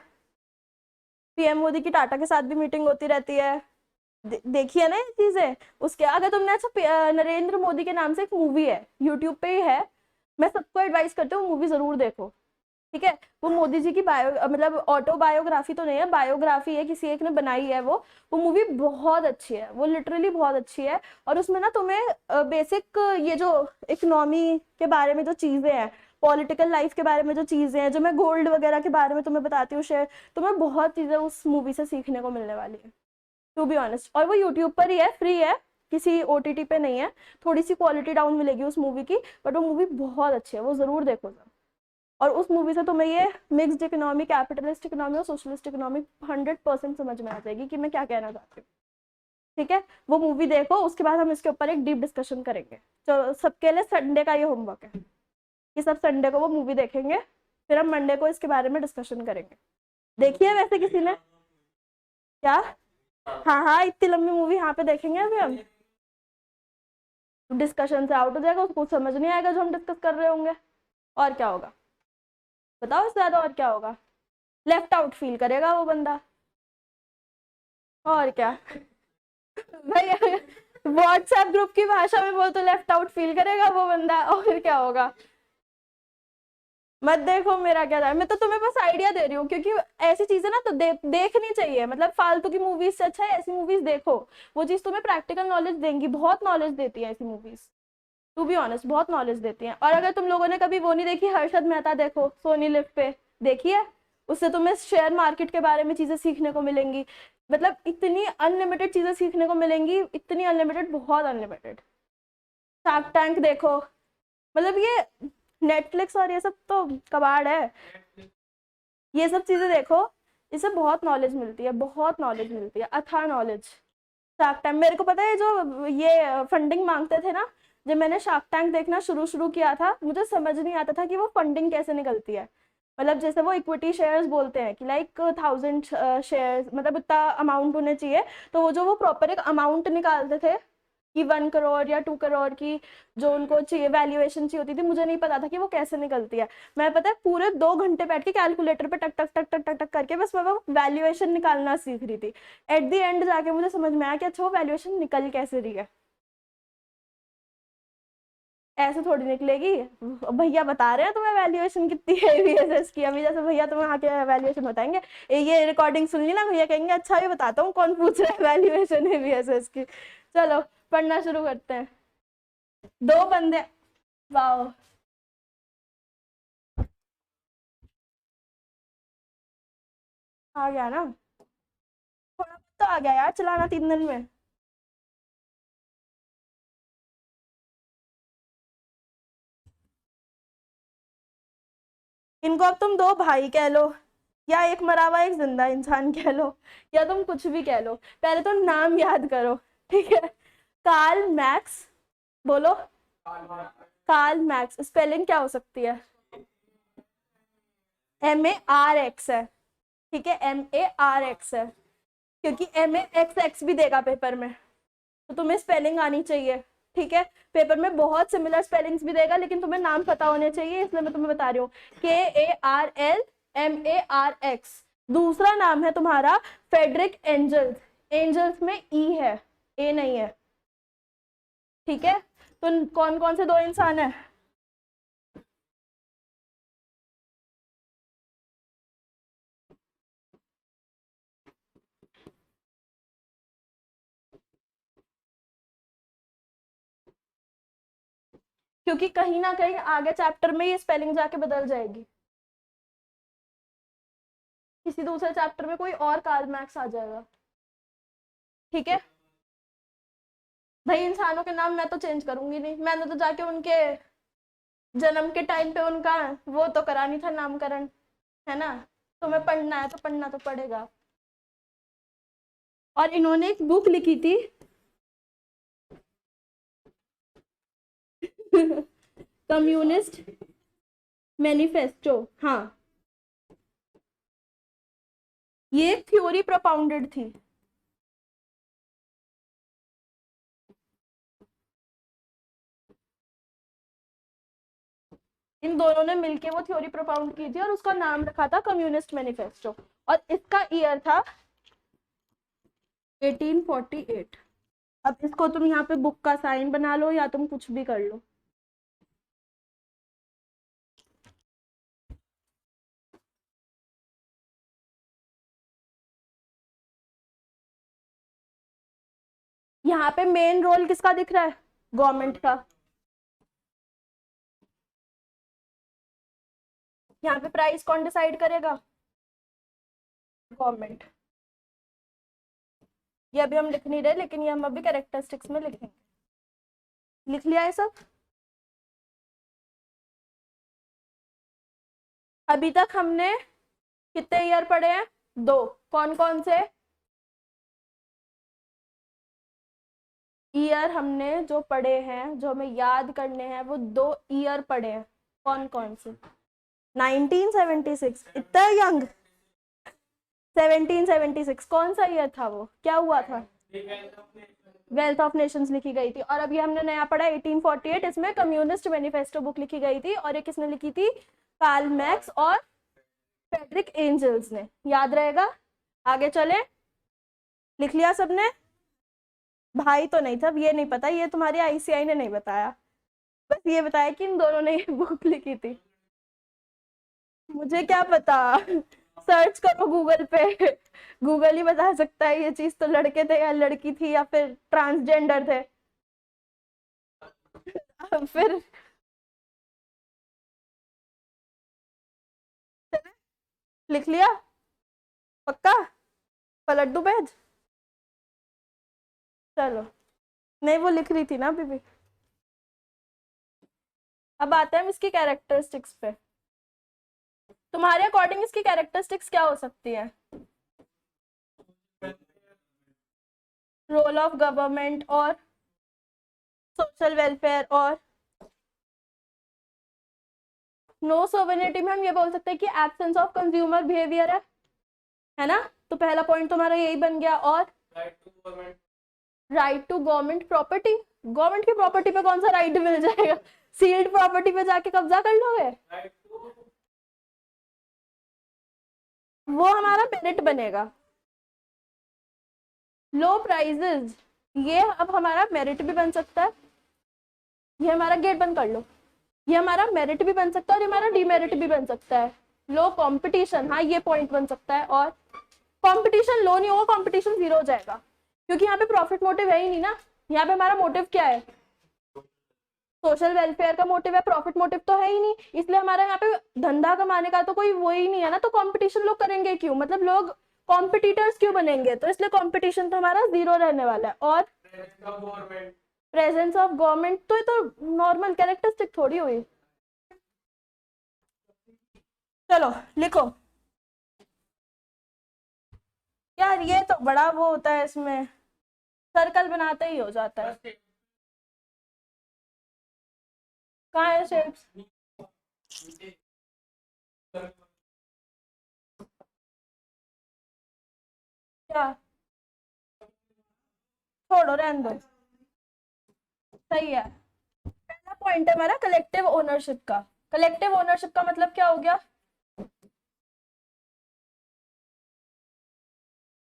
पीएम मोदी की टाटा के साथ भी मीटिंग होती रहती है, देखिए ना ये चीजें। उसके अगर तुमने, अच्छा नरेंद्र मोदी के नाम से एक मूवी है, यूट्यूब पे ही है, मैं सबको एडवाइस करती हूँ मूवी जरूर देखो, ठीक है। वो मोदी जी की बायो मतलब ऑटोबायोग्राफी तो नहीं है, बायोग्राफी है, किसी एक ने बनाई है वो मूवी बहुत अच्छी है, वो लिटरली बहुत अच्छी है। और उसमें ना तुम्हें बेसिक ये जो इकोनॉमी के बारे में जो चीजें हैं, पॉलिटिकल लाइफ के बारे में जो चीजें हैं, जो मैं गोल्ड वगैरह के बारे में तुम्हें बताती हूँ शेयर, तुम्हें बहुत चीजें उस मूवी से सीखने को मिलने वाली है, टू बी ऑनेस्ट। और वो यूट्यूब पर ही है, फ्री है, किसी ओटीटी पे नहीं है। थोड़ी सी क्वालिटी डाउन मिलेगी उस मूवी की, बट वो मूवी बहुत अच्छी है, वो जरूर देखो जरा। और उस मूवी से तुम्हें ये मिक्स्ड इकोनॉमी, कैपिटलिस्ट इकोनॉमी और सोशलिस्ट इकोनॉमी 100% समझ में आ जाएगी कि मैं क्या कहना चाहती हूँ, ठीक है। वो मूवी देखो, उसके बाद हम इसके ऊपर एक डीप डिस्कशन करेंगे। तो सबके लिए संडे का ये होमवर्क है कि सब संडे को वो मूवी देखेंगे, फिर हम मंडे को इसके बारे में डिस्कशन करेंगे। देखिए वैसे किसी ने क्या? हाँ हाँ, इतनी लंबी मूवी यहाँ पे देखेंगे अभी हम, डिस्कशन से आउट हो जाएगा, उसको कुछ समझ नहीं आएगा जो हम डिस्कस कर रहे होंगे। और क्या होगा बताओ, इससे ज्यादा और क्या होगा? लेफ्ट आउट फील करेगा वो बंदा, और क्या। भाई व्हाट्सएप ग्रुप की भाषा में बोल तो लेफ्ट आउट फील करेगा वो बंदा, और क्या होगा। मत देखो मेरा क्या था, मैं तो तुम्हें बस आइडिया दे रही हूँ, क्योंकि ऐसी चीजें ना तो देखनी चाहिए, मतलब फालतू की मूवीज से अच्छा है ऐसी मूवीज देखो, वो चीज तुम्हें प्रैक्टिकल नॉलेज देंगी, बहुत नॉलेज देती है ऐसी मूवीज, टू बी ऑनेस्ट बहुत नॉलेज देती हैं। और अगर तुम लोगों ने कभी वो नहीं देखी, हर्षद मेहता देखो, सोनी लिव पे, देखिए, उससे तुम्हें शेयर मार्केट के बारे में चीजें सीखने को मिलेंगी, मतलब इतनी अनलिमिटेड चीजें सीखने को मिलेंगी, इतनी अनलिमिटेड, बहुत अनलिमिटेड। शार्क टैंक देखो, मतलब ये नेटफ्लिक्स और ये सब तो कबाड़ है, ये सब चीजें देखो, इससे बहुत नॉलेज मिलती है, बहुत नॉलेज मिलती है, अथाह नॉलेज। शार्क टैंक, मेरे को पता है जो ये फंडिंग मांगते थे ना, जब मैंने शार्क टैंक देखना शुरू किया था, मुझे समझ नहीं आता था कि वो फंडिंग कैसे निकलती है। मतलब जैसे वो इक्विटी शेयर्स बोलते हैं कि लाइक 1000 शेयर्स, मतलब इतना अमाउंट होने चाहिए, तो वो जो वो प्रॉपर एक अमाउंट निकालते थे कि 1 करोड़ या 2 करोड़ की जो उनको चाहिए वैल्यूएशन चाहिए होती थी, मुझे नहीं पता था कि वो कैसे निकलती है। मैं पता है पूरे 2 घंटे बैठ के कैलकुलेटर पे टक टक टक टक टक टक करके बस मैं वो वैल्यूएशन निकालना सीख रही थी। एट द एंड जाके मुझे समझ में आया कि अच्छा वो वैल्यूएशन निकल कैसे रही है। ऐसे थोड़ी निकलेगी। भैया बता रहे हैं तुम्हें वैल्यूएशन कितनी है एबीएसएस की, अभी जैसे भैया तुम्हें आके वैल्यूएशन बताएंगे, ये रिकॉर्डिंग सुन ली ना, भैया कहेंगे अच्छा भी बताता हूँ कौन पूछ रहा है वैल्यूएशन एबीएसएस की। चलो पढ़ना शुरू करते हैं। दो बंदे, वाओ, आ गया ना, थोड़ा बहुत तो आ गया यार चलाना 3 दिन में। इनको अब तुम दो भाई कह लो, या एक मरा हुआ एक जिंदा इंसान कह लो, या तुम कुछ भी कह लो, पहले तो नाम याद करो, ठीक है। कार्ल मैक्स, बोलो। कार्ल मैक्स स्पेलिंग क्या हो सकती है? MARX है, ठीक है, MARX है, क्योंकि MAXX भी देगा पेपर में, तो तुम्हें स्पेलिंग आनी चाहिए, ठीक है। पेपर में बहुत सिमिलर स्पेलिंग्स भी देगा, लेकिन तुम्हें नाम पता होने चाहिए, इसलिए मैं तुम्हें बता रही हूँ। KARLMARX। दूसरा नाम है तुम्हारा फेडरिक एंजल्स, एंजल्स में ई है, ए नहीं है, ठीक है। तो कौन कौन से दो इंसान है? क्योंकि कहीं ना कहीं आगे चैप्टर में ये स्पेलिंग जाके बदल जाएगी, किसी दूसरे चैप्टर में कोई और कार्ल मैक्स आ जाएगा, ठीक है। भाई इंसानों के नाम मैं तो चेंज करूंगी नहीं, मैंने तो जाके उनके जन्म के टाइम पे उनका वो तो करानी था नामकरण, है ना। तुम्हें पढ़ना है तो पढ़ना तो पड़ेगा। और इन्होंने एक बुक लिखी थी कम्युनिस्ट मैनिफेस्टो, हाँ, ये थ्योरी प्रोपाउंडेड थी। इन दोनों ने मिलके वो थ्योरी प्रोपाउंड की थी और उसका नाम रखा था कम्युनिस्ट मैनिफेस्टो, और इसका ईयर था 1848। अब इसको तुम यहाँ पे बुक का साइन बना लो या तुम कुछ भी कर लो। यहाँ पे मेन रोल किसका दिख रहा है? गवर्नमेंट का। यहाँ पे प्राइस कौन डिसाइड करेगा? गवर्नमेंट। ये अभी हम लिख नहीं रहे, लेकिन ये हम अभी कैरेक्टरिस्टिक्स में लिखेंगे। लिख लिया है सब? अभी तक हमने कितने ईयर पढ़े हैं? 2। कौन कौन से ईयर हमने जो पढ़े हैं, जो हमें याद करने हैं, वो 2 ईयर पढ़े हैं। कौन कौन से? 1976, इतना यंग। 1776 कौन सा ईयर था? वो क्या हुआ था? वेल्थ ऑफ नेशंस लिखी गई थी। और अभी हमने नया पढ़ा 1848, इसमें कम्युनिस्ट मैनिफेस्टो बुक लिखी गई थी, और ये किसने लिखी थी? कार्ल मैक्स और फ्रेडरिक एंजल्स ने। याद रहेगा। आगे चले, लिख लिया सबने? भाई तो नहीं था, ये नहीं पता, ये तुम्हारी आईसीआई ने नहीं बताया, बस ये बताया कि इन दोनों ने ये बुक लिखी थी। मुझे क्या पता, सर्च करो गूगल पे, गूगल ही बता सकता है ये चीज तो लड़के थे या लड़की थी या फिर ट्रांसजेंडर थे। फिर लिख लिया पक्का? पलट दूं पेज? चलो, नहीं वो लिख रही थी ना अभी भी। अब आते हैं हम इसकी कैरेक्टरिस्टिक्स पे। तुम्हारे अकॉर्डिंग इसकी कैरेक्टरिस्टिक्स क्या हो सकती है? रोल ऑफ गवर्नमेंट और सोशल वेलफेयर, और नो सोवेनिटी में हम ये बोल सकते हैं कि एब्सेंस ऑफ कंज्यूमर बिहेवियर है ना। तो पहला पॉइंट तुम्हारा यही बन गया। और right to government property, government की प्रॉपर्टी पे कौन सा राइट मिल जाएगा? सील्ड प्रॉपर्टी पे जाके कब्जा कर लोगे? वो हमारा मेरिट बनेगा। लो प्राइजेस, ये अब हमारा मेरिट भी बन सकता है। ये हमारा गेट बंद कर लो, ये हमारा मेरिट भी बन सकता है और ये हमारा डीमेरिट भी बन सकता है। लो कंपटीशन, हाँ ये पॉइंट बन सकता है। और कंपटीशन लो नहीं होगा, कंपटीशन जीरो हो जाएगा, क्योंकि यहाँ पे प्रॉफिट मोटिव है ही नहीं ना। यहाँ पे हमारा मोटिव क्या है? सोशल वेलफेयर का मोटिव है, प्रॉफिट मोटिव तो है ही नहीं, इसलिए हमारा यहाँ पे धंधा कमाने का तो कोई वो ही नहीं है ना। तो कंपटीशन लोग करेंगे क्यों, मतलब लोग कॉम्पिटिटर्स क्यों बनेंगे? तो इसलिए कंपटीशन तो हमारा जीरो रहने वाला है। और प्रेजेंस ऑफ गवर्नमेंट, तो ये तो नॉर्मल कैरेक्टरिस्टिक थोड़ी हुई। चलो लिखो यार, ये तो बड़ा वो होता है, इसमें सर्कल बनाते ही हो जाता है। कहाँ है शेप्स? क्या? छोड़ो, रहने दो, सही है। पहला पॉइंट है हमारा कलेक्टिव ओनरशिप का। कलेक्टिव ओनरशिप का मतलब क्या हो गया?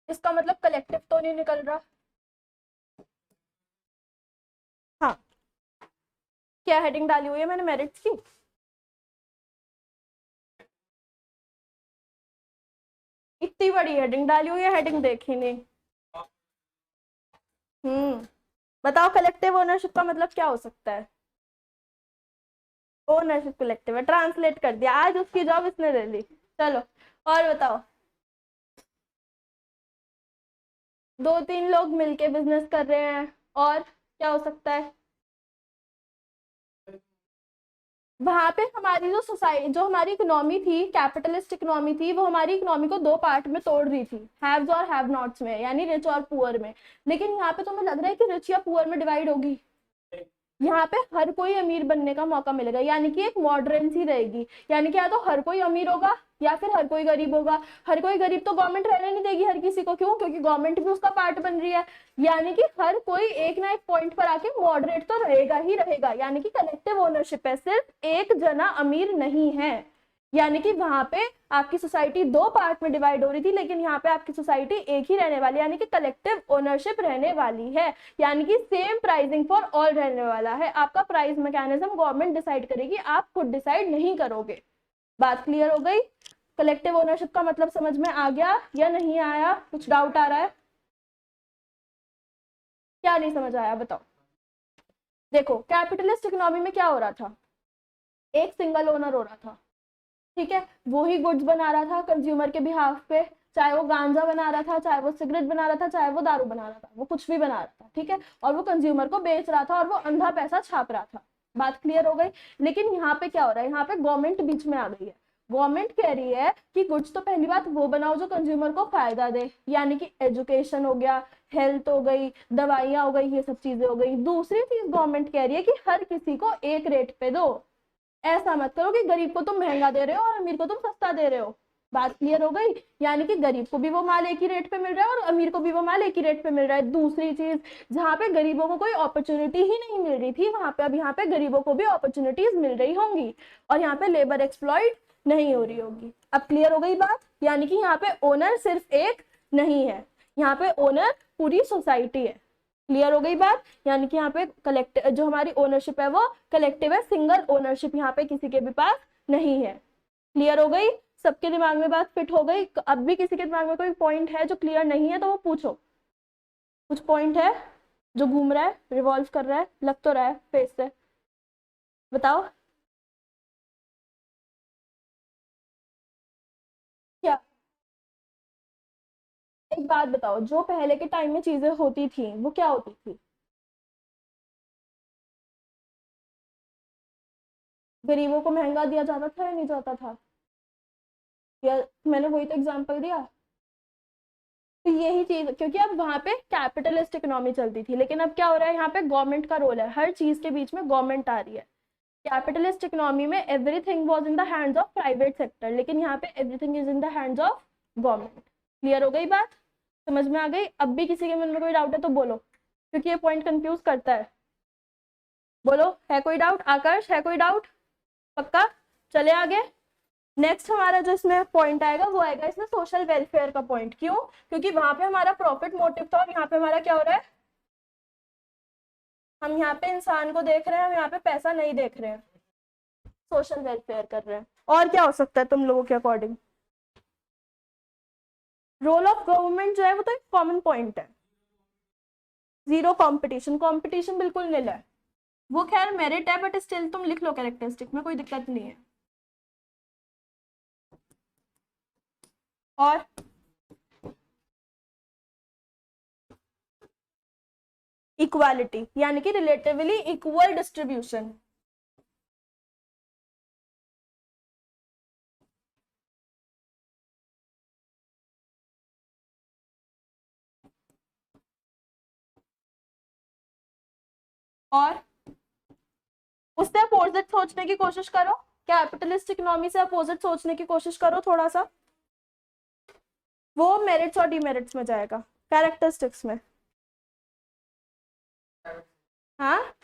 इसका मतलब कलेक्टिव तो नहीं निकल रहा। हाँ, क्या हेडिंग डाली हुई है मैंने मेरिट्स की? इतनी बड़ी हेडिंग डाली हुई है, हेडिंग देखी नहीं। बताओ कलेक्टिव ओनरशिप का मतलब क्या हो सकता है? ओनरशिप कलेक्टिव है, ट्रांसलेट कर दिया, आज उसकी जॉब इसने ले ली। चलो और बताओ। दो तीन लोग मिलके बिजनेस कर रहे हैं, और क्या हो सकता है? वहां पे हमारी जो सोसाइटी, जो हमारी इकोनॉमी थी, कैपिटलिस्ट इकोनॉमी थी, वो हमारी इकोनॉमी को दो पार्ट में तोड़ रही थी, हैव्स और हैव नॉट्स में, यानी रिच और पुअर में। लेकिन यहाँ पे तुम्हें लग रहा है कि रिच या पुअर में डिवाइड होगी? यहाँ पे हर कोई अमीर बनने का मौका मिलेगा, यानी कि एक मॉडरेंसी रहेगी। यानी कि या तो हर कोई अमीर होगा या फिर हर कोई गरीब होगा। हर कोई गरीब तो गवर्नमेंट रहने नहीं देगी हर किसी को, क्यों? क्योंकि गवर्नमेंट भी उसका पार्ट बन रही है। यानी कि हर कोई एक ना एक पॉइंट पर आके मॉडरेट तो रहेगा ही रहेगा। यानी कि कलेक्टिव ओनरशिप है, सिर्फ एक जना अमीर नहीं है। यानी कि वहां पे आपकी सोसाइटी दो पार्ट में डिवाइड हो रही थी, लेकिन यहाँ पे आपकी सोसाइटी एक ही रहने वाली, यानी कि कलेक्टिव ओनरशिप रहने वाली है। यानी कि सेम प्राइसिंग फॉर ऑल रहने वाला है। आपका प्राइस मैकेनिज्म गवर्नमेंट डिसाइड करेगी, आप खुद डिसाइड नहीं करोगे। बात क्लियर हो गई? कलेक्टिव ओनरशिप का मतलब समझ में आ गया या नहीं आया? कुछ डाउट आ रहा है? क्या नहीं समझ आया बताओ। देखो कैपिटलिस्ट इकोनॉमी में क्या हो रहा था? एक सिंगल ओनर हो रहा था, ठीक है? वो ही गुड्स बना रहा था कंज्यूमर के बिहाफ पे, चाहे वो गांजा बना रहा था, चाहे वो सिगरेट बना रहा था, चाहे वो दारू बना रहा था, वो कुछ भी बना रहा था, ठीक है? और वो कंज्यूमर को बेच रहा था और वो अंधा पैसा छाप रहा था। बात क्लियर हो गई? लेकिन यहाँ पे क्या हो रहा है? यहाँ पे गवर्नमेंट बीच में आ गई है। गवर्नमेंट कह रही है कि गुड्स तो पहली बात वो बनाओ जो कंज्यूमर को फायदा दे, यानी कि एजुकेशन हो गया, हेल्थ हो गई, दवाइयां हो गई, ये सब चीजें हो गई। दूसरी चीज गवर्नमेंट कह रही है कि हर किसी को एक रेट पे दो। ऐसा मत करो कि गरीब को तुम महंगा दे रहे हो और अमीर को तुम सस्ता दे रहे हो। बात क्लियर हो गई? यानी कि गरीब को भी वो माल एक ही रेट पे मिल रहा है और अमीर को भी वो माल एक ही रेट पे मिल रहा है। दूसरी चीज, जहाँ पे गरीबों को कोई अपॉर्चुनिटी ही नहीं मिल रही थी, वहां पे अब यहाँ पे गरीबों को भी अपॉर्चुनिटीज मिल रही होंगी और यहाँ पे लेबर एक्सप्लॉइट नहीं हो रही होगी। अब क्लियर हो गई बात? यानी कि यहाँ पे ओनर सिर्फ एक नहीं है, यहाँ पे ओनर पूरी सोसाइटी है। क्लियर हो गई बात? यानी कि यहाँ पे कलेक्टिव, जो हमारी ओनरशिप है वो कलेक्टिव है, सिंगल ओनरशिप यहाँ पे किसी के भी पास नहीं है। क्लियर हो गई? सबके दिमाग में बात फिट हो गई? अब भी किसी के दिमाग में कोई पॉइंट है जो क्लियर नहीं है तो वो पूछो। कुछ पॉइंट है जो घूम रहा है, रिवॉल्व कर रहा है, लग तो रहा है फेस से? बताओ क्या। एक बात बताओ, जो पहले के टाइम में चीजें होती थी वो क्या होती थी? गरीबों को महंगा दिया जाता था या नहीं जाता था? या मैंने वही तो एग्जाम्पल दिया। तो यही चीज, क्योंकि अब वहां पे कैपिटलिस्ट इकोनॉमी चलती थी, लेकिन अब क्या हो रहा है? यहाँ पे गवर्नमेंट का रोल है, हर चीज के बीच में गवर्नमेंट आ रही है। कैपिटलिस्ट इकोनॉमी में everything was in the hands of private sector, लेकिन यहाँ पे everything is in the hands of government. Clear हो गई बात? समझ में आ गई? अब भी किसी के मन में कोई डाउट है तो बोलो, क्योंकि ये पॉइंट कंफ्यूज करता है। बोलो, है कोई डाउट? आकर्ष, है कोई डाउट? पक्का? चले आगे। नेक्स्ट हमारा जो इसमें पॉइंट आएगा वो आएगा इसमें सोशल वेलफेयर का पॉइंट। क्यों? क्योंकि वहां पे हमारा प्रॉफिट मोटिव था और यहाँ पे हमारा क्या हो रहा है, हम यहाँ पे इंसान को देख रहे हैं, हम यहाँ पे पैसा नहीं देख रहे हैं, सोशल वेलफेयर कर रहे हैं। और क्या हो सकता है तुम लोगों के अकॉर्डिंग? रोल ऑफ गवर्नमेंट जो है वो तो एक कॉमन पॉइंट है। जीरो कंपटीशन, कंपटीशन बिल्कुल नील है। वो खैर मेरिट है बट स्टिल तुम लिख लो कैरेक्टरिस्टिक में, कोई दिक्कत नहीं है। और इक्वालिटी यानी कि रिलेटिवली इक्वल डिस्ट्रीब्यूशन। और उससे अपोजिट सोचने की कोशिश करो, कैपिटलिस्ट इकोनॉमी से अपोजिट सोचने की कोशिश करो थोड़ा सा, वो मेरिट्स और डीमेरिट्स में जाएगा, कैरेक्टरिस्टिक्स में। हाँ,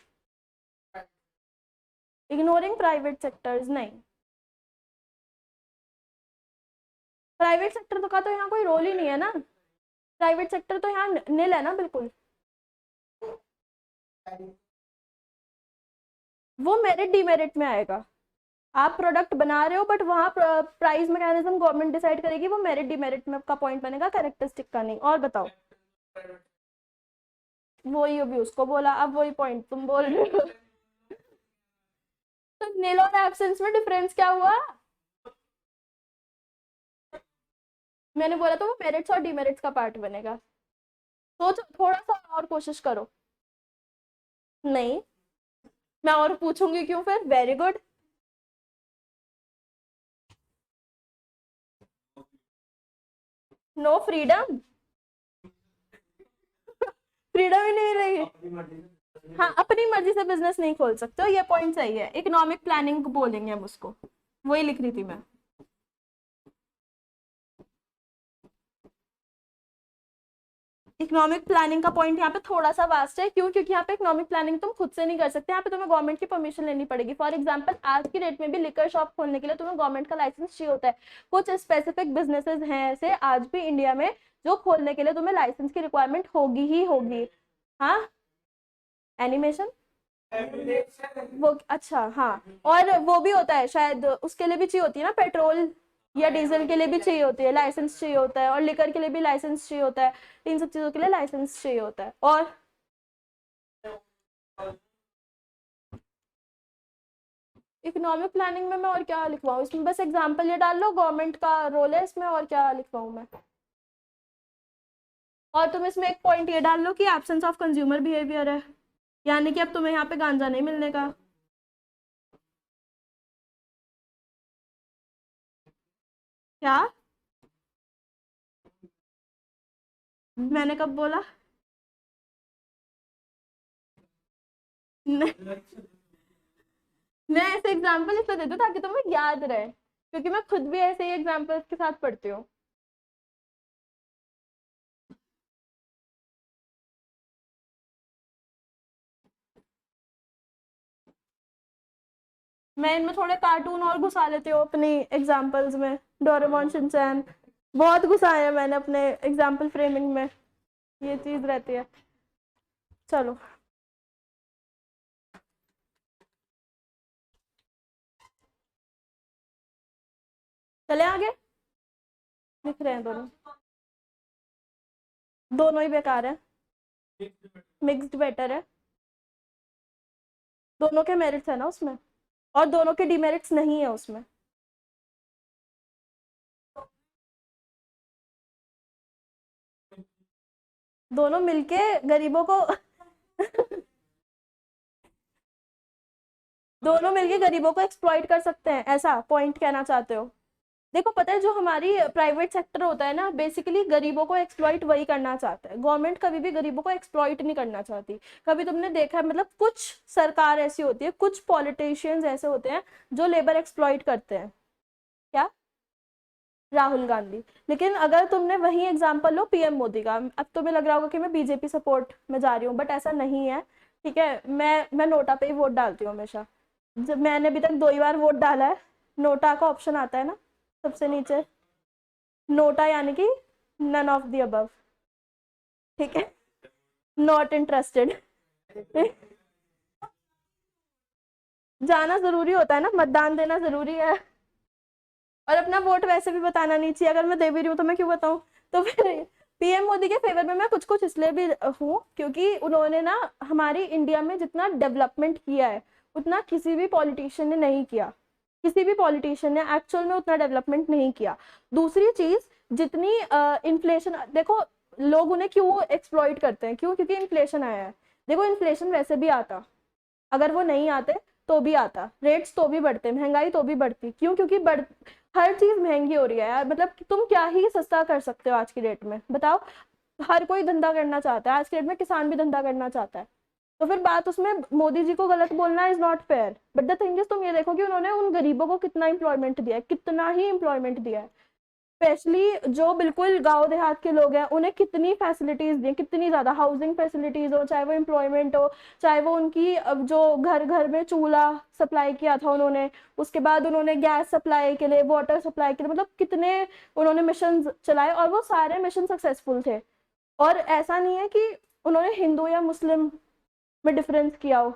इग्नोरिंग प्राइवेट सेक्टर्स नहीं, प्राइवेट सेक्टर तो का तो यहाँ कोई रोल ही नहीं है ना, प्राइवेट सेक्टर तो यहाँ नील है ना बिल्कुल। वो मेरिट डीमेरिट में आएगा। आप प्रोडक्ट बना रहे हो बट वहां प्राइस मैकेनिज्म गवर्नमेंट डिसाइड करेगी, वो मेरिट डीमेरिट में का पॉइंट बनेगा, कैरेक्टरिस्टिक का नहीं। और बताओ, वही अभी उसको बोला, अब वही पॉइंट तुम बोल रहे हो। तो नील और एब्सेंस में डिफरेंस क्या हुआ? मैंने बोला तो वो मेरिट्स और डीमेरिट्स का पार्ट बनेगा। तो थोड़ा सा और कोशिश करो। नहीं, मैं और पूछूंगी क्यों फिर? Very good. No freedom, freedom ही नहीं रही। हाँ, अपनी मर्जी से बिजनेस नहीं खोल सकते हो, ये पॉइंट सही है। इकोनॉमिक प्लानिंग बोलेंगे हम उसको, वही लिख रही थी मैं। इकोनॉमिक प्लानिंग का पॉइंट यहाँ पे थोड़ा सा वास्ट है। क्यों? क्योंकि यहाँ पे इकोनॉमिक प्लानिंग तुम खुद से नहीं कर सकते, यहाँ पे तुम्हें गवर्नमेंट की परमिशन लेनी पड़ेगी। फॉर एग्जांपल आज की डेट में भी लिकर शॉप खोलने के लिए तुम्हें गवर्नमेंट का लाइसेंस चाहिए होता है। कुछ स्पेसिफिक बिजनेसेस हैं ऐसे आज भी इंडिया में जो खोलने के लिए तुम्हें लाइसेंस की रिक्वायरमेंट होगी ही होगी। हाँ, एनिमेशन, वो अच्छा, हाँ। और वो भी होता है शायद, उसके लिए भी चाहिए होती है ना, पेट्रोल या डीजल के लिए भी चाहिए होती है, लाइसेंस चाहिए होता है। और लिकर के लिए भी लाइसेंस चाहिए होता है। इन सब चीजों के लिए लाइसेंस चाहिए होता है। और इकोनॉमिक प्लानिंग में मैं और क्या लिखवाऊँ इसमें? बस एग्जांपल ये डाल लो, गवर्नमेंट का रोल है इसमें, और क्या लिखवाऊँ मैं? और तुम इसमें एक पॉइंट ये डाल लो कि एब्सेंस ऑफ कंज्यूमर बिहेवियर है, यानी कि अब तुम्हें यहाँ पे गांजा नहीं मिलने का। क्या? मैंने कब बोला? मैं ऐसे एग्जाम्पल इसलिए देती हूँ ताकि तुम्हें याद रहे, क्योंकि मैं खुद भी ऐसे ही एग्जाम्पल्स के साथ पढ़ती हूँ। मैं इनमें थोड़े कार्टून और घुसा लेती हूँ अपनी एग्जाम्पल्स में, डोरेमोन, शिनचैन, बहुत घुसाए हैं मैंने अपने एग्जाम्पल फ्रेमिंग में, ये चीज रहती है। चलो चले आगे। लिख रहे हैं दोनों, दोनों ही बेकार है, मिक्स्ड बेटर है। दोनों के मेरिट्स है ना उसमें, और दोनों के डिमेरिट्स नहीं है उसमें। दोनों मिलके गरीबों को दोनों मिलके गरीबों को एक्सप्लॉइट कर सकते हैं, ऐसा पॉइंट कहना चाहते हो? देखो, पता है जो हमारी प्राइवेट सेक्टर होता है ना, बेसिकली गरीबों को एक्सप्लॉइट वही करना चाहता है। गवर्नमेंट कभी भी गरीबों को एक्सप्लॉइट नहीं करना चाहती। कभी तुमने देखा है? मतलब कुछ सरकार ऐसी होती है, कुछ पॉलिटिशियंस ऐसे होते हैं जो लेबर एक्सप्लॉइट करते हैं। क्या? राहुल गांधी। लेकिन अगर तुमने वही एग्जांपल लो पीएम मोदी का, अब तुम्हें लग रहा होगा कि मैं बीजेपी सपोर्ट में जा रही हूँ, बट ऐसा नहीं है। ठीक है, मैं नोटा पे ही वोट डालती हूँ हमेशा। जब मैंने अभी तक 2 ही बार वोट डाला है। नोटा का ऑप्शन आता है ना सबसे नीचे, नोटा यानी कि नन ऑफ द अबव। ठीक है, नॉट इंटरेस्टेड। जाना जरूरी होता है ना, मतदान देना जरूरी है। और अपना वोट वैसे भी बताना नहीं चाहिए, अगर मैं दे भी रही हूँ तो मैं क्यों बताऊं। तो फिर पीएम मोदी के फेवर में मैं कुछ कुछ इसलिए भी हूँ क्योंकि उन्होंने ना हमारी इंडिया में जितना डेवलपमेंट किया है उतना किसी भी पॉलिटिशियन ने नहीं किया। किसी भी पॉलिटिशियन ने एक्चुअल में उतना डेवलपमेंट नहीं किया। दूसरी चीज, जितनी इन्फ्लेशन देखो, लोग उन्हें क्यों एक्सप्लॉइट करते हैं, क्यों, क्योंकि इन्फ्लेशन आया है। देखो इन्फ्लेशन वैसे भी आता, अगर वो नहीं आते तो भी आता, रेट्स तो भी बढ़ते, महंगाई तो भी बढ़ती, क्यों, क्योंकि हर चीज महंगी हो रही है यार। मतलब कि तुम क्या ही सस्ता कर सकते हो आज की डेट में, बताओ। हर कोई धंधा करना चाहता है आज की डेट में, किसान भी धंधा करना चाहता है। तो फिर बात उसमें मोदी जी को गलत बोलना is not fair. But the thing is, तुम ये देखो कि उन्होंने उन गरीबों को कितना एम्प्लॉयमेंट दिया है, कितना ही एम्प्लॉयमेंट दिया है। स्पेशली जो बिल्कुल गांव देहात के लोग हैं उन्हें कितनी फैसिलिटीज दी, कितनी ज्यादा हाउसिंग फैसिलिटीज हो, चाहे वो एम्प्लॉयमेंट हो, चाहे वो उनकी अब जो घर घर में चूल्हा सप्लाई किया था उन्होंने, उसके बाद उन्होंने गैस सप्लाई के लिए, वाटर सप्लाई के लिए, मतलब कितने उन्होंने मिशन चलाए और वो सारे मिशन सक्सेसफुल थे। और ऐसा नहीं है कि उन्होंने हिंदू या मुस्लिम में डिफरेंस किया हो,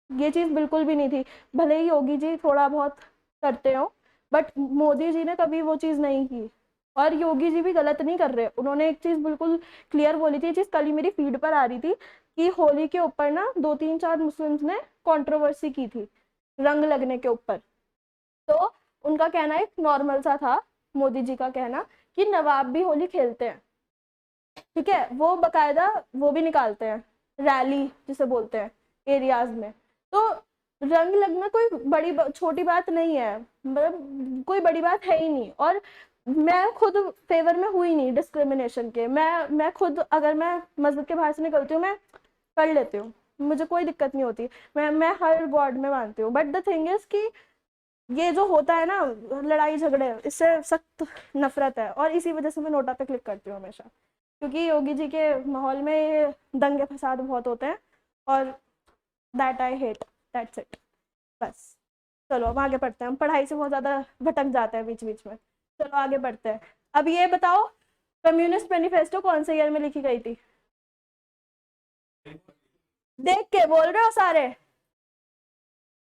ये चीज बिल्कुल भी नहीं थी। भले ही योगी जी थोड़ा बहुत करते हो, बट मोदी जी ने कभी वो चीज नहीं की। और योगी जी भी गलत नहीं कर रहे, उन्होंने एक चीज बिल्कुल क्लियर बोली थी, ये चीज कल ही मेरी फीड पर आ रही थी कि होली के ऊपर ना 2 3 4 मुस्लिम्स ने कंट्रोवर्सी की थी रंग लगने के ऊपर। तो उनका कहना एक नॉर्मल सा था, मोदी जी का कहना कि नवाब भी होली खेलते हैं। ठीक है, वो बकायदा वो भी निकालते हैं, रैली जिसे बोलते हैं एरियाज में। तो रंग लगना कोई छोटी बात नहीं है, मतलब कोई बड़ी बात है ही नहीं। और मैं खुद फेवर में हुई नहीं डिस्क्रिमिनेशन के, मैं खुद अगर मैं मस्जिद के बाहर से निकलती हूँ मैं कर लेती हूँ, मुझे कोई दिक्कत नहीं होती। मैं हर गॉड में मानती हूँ। बट द थिंग इज कि ये जो होता है ना लड़ाई झगड़े, इससे सख्त नफरत है, और इसी वजह से मैं नोटा पे क्लिक करती हूँ हमेशा, क्योंकि योगी जी के माहौल में ये दंगे फसाद बहुत होते हैं, और that I hate, that's it. बस, चलो अब आगे बढ़ते हैं, हम पढ़ाई से बहुत ज्यादा भटक जाते हैं बीच बीच में। चलो आगे बढ़ते हैं। अब ये बताओ, कम्युनिस्ट मैनिफेस्टो कौन से ईयर में लिखी गई थी? देख के बोल रहे हो सारे?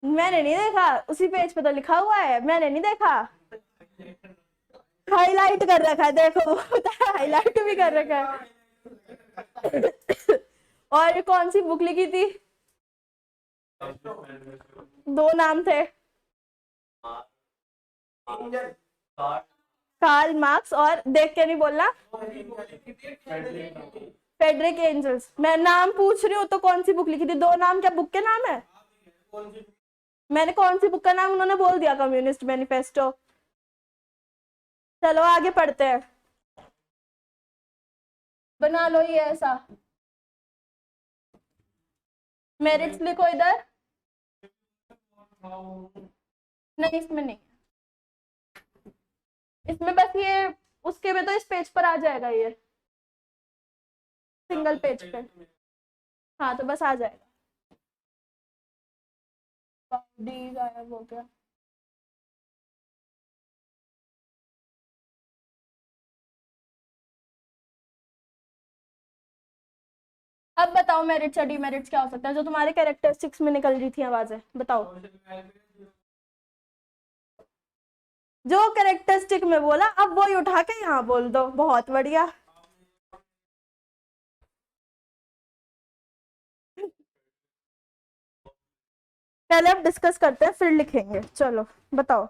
मैंने नहीं देखा, उसी पेज पे तो लिखा हुआ है, मैंने नहीं देखा। हाईलाइट कर रखा है, देखो हाईलाइट भी कर रखा है। और कौन सी बुक लिखी थी? 2 नाम थे, कार्ल मार्क्स और, देख के नहीं बोलना, फेडरिक एंजल्स। मैं नाम पूछ रही हूँ तो कौन सी बुक लिखी थी, 2 नाम क्या बुक के नाम है? मैंने कौन सी बुक का नाम उन्होंने बोल दिया, कम्युनिस्ट मैनिफेस्टो। चलो आगे पढ़ते हैं, बना लो ये ऐसा, मेरिट्स लिखो इधर। नहीं इसमें नहीं, इसमें बस ये, उसके में तो इस पेज पर आ जाएगा ये, सिंगल पेज पे। हाँ तो बस आ जाएगा। डी गायब हो गया। अब बताओ मेरिट्स या डीमेरिट्स क्या हो सकता है, जो तुम्हारे कैरेक्टरिस्टिक्स में निकल रही थी आवाजें, बताओ। जो कैरेक्टरिस्टिक में बोला अब वही उठा के यहाँ बोल दो, बहुत बढ़िया। पहले अब डिस्कस करते हैं फिर लिखेंगे, चलो बताओ।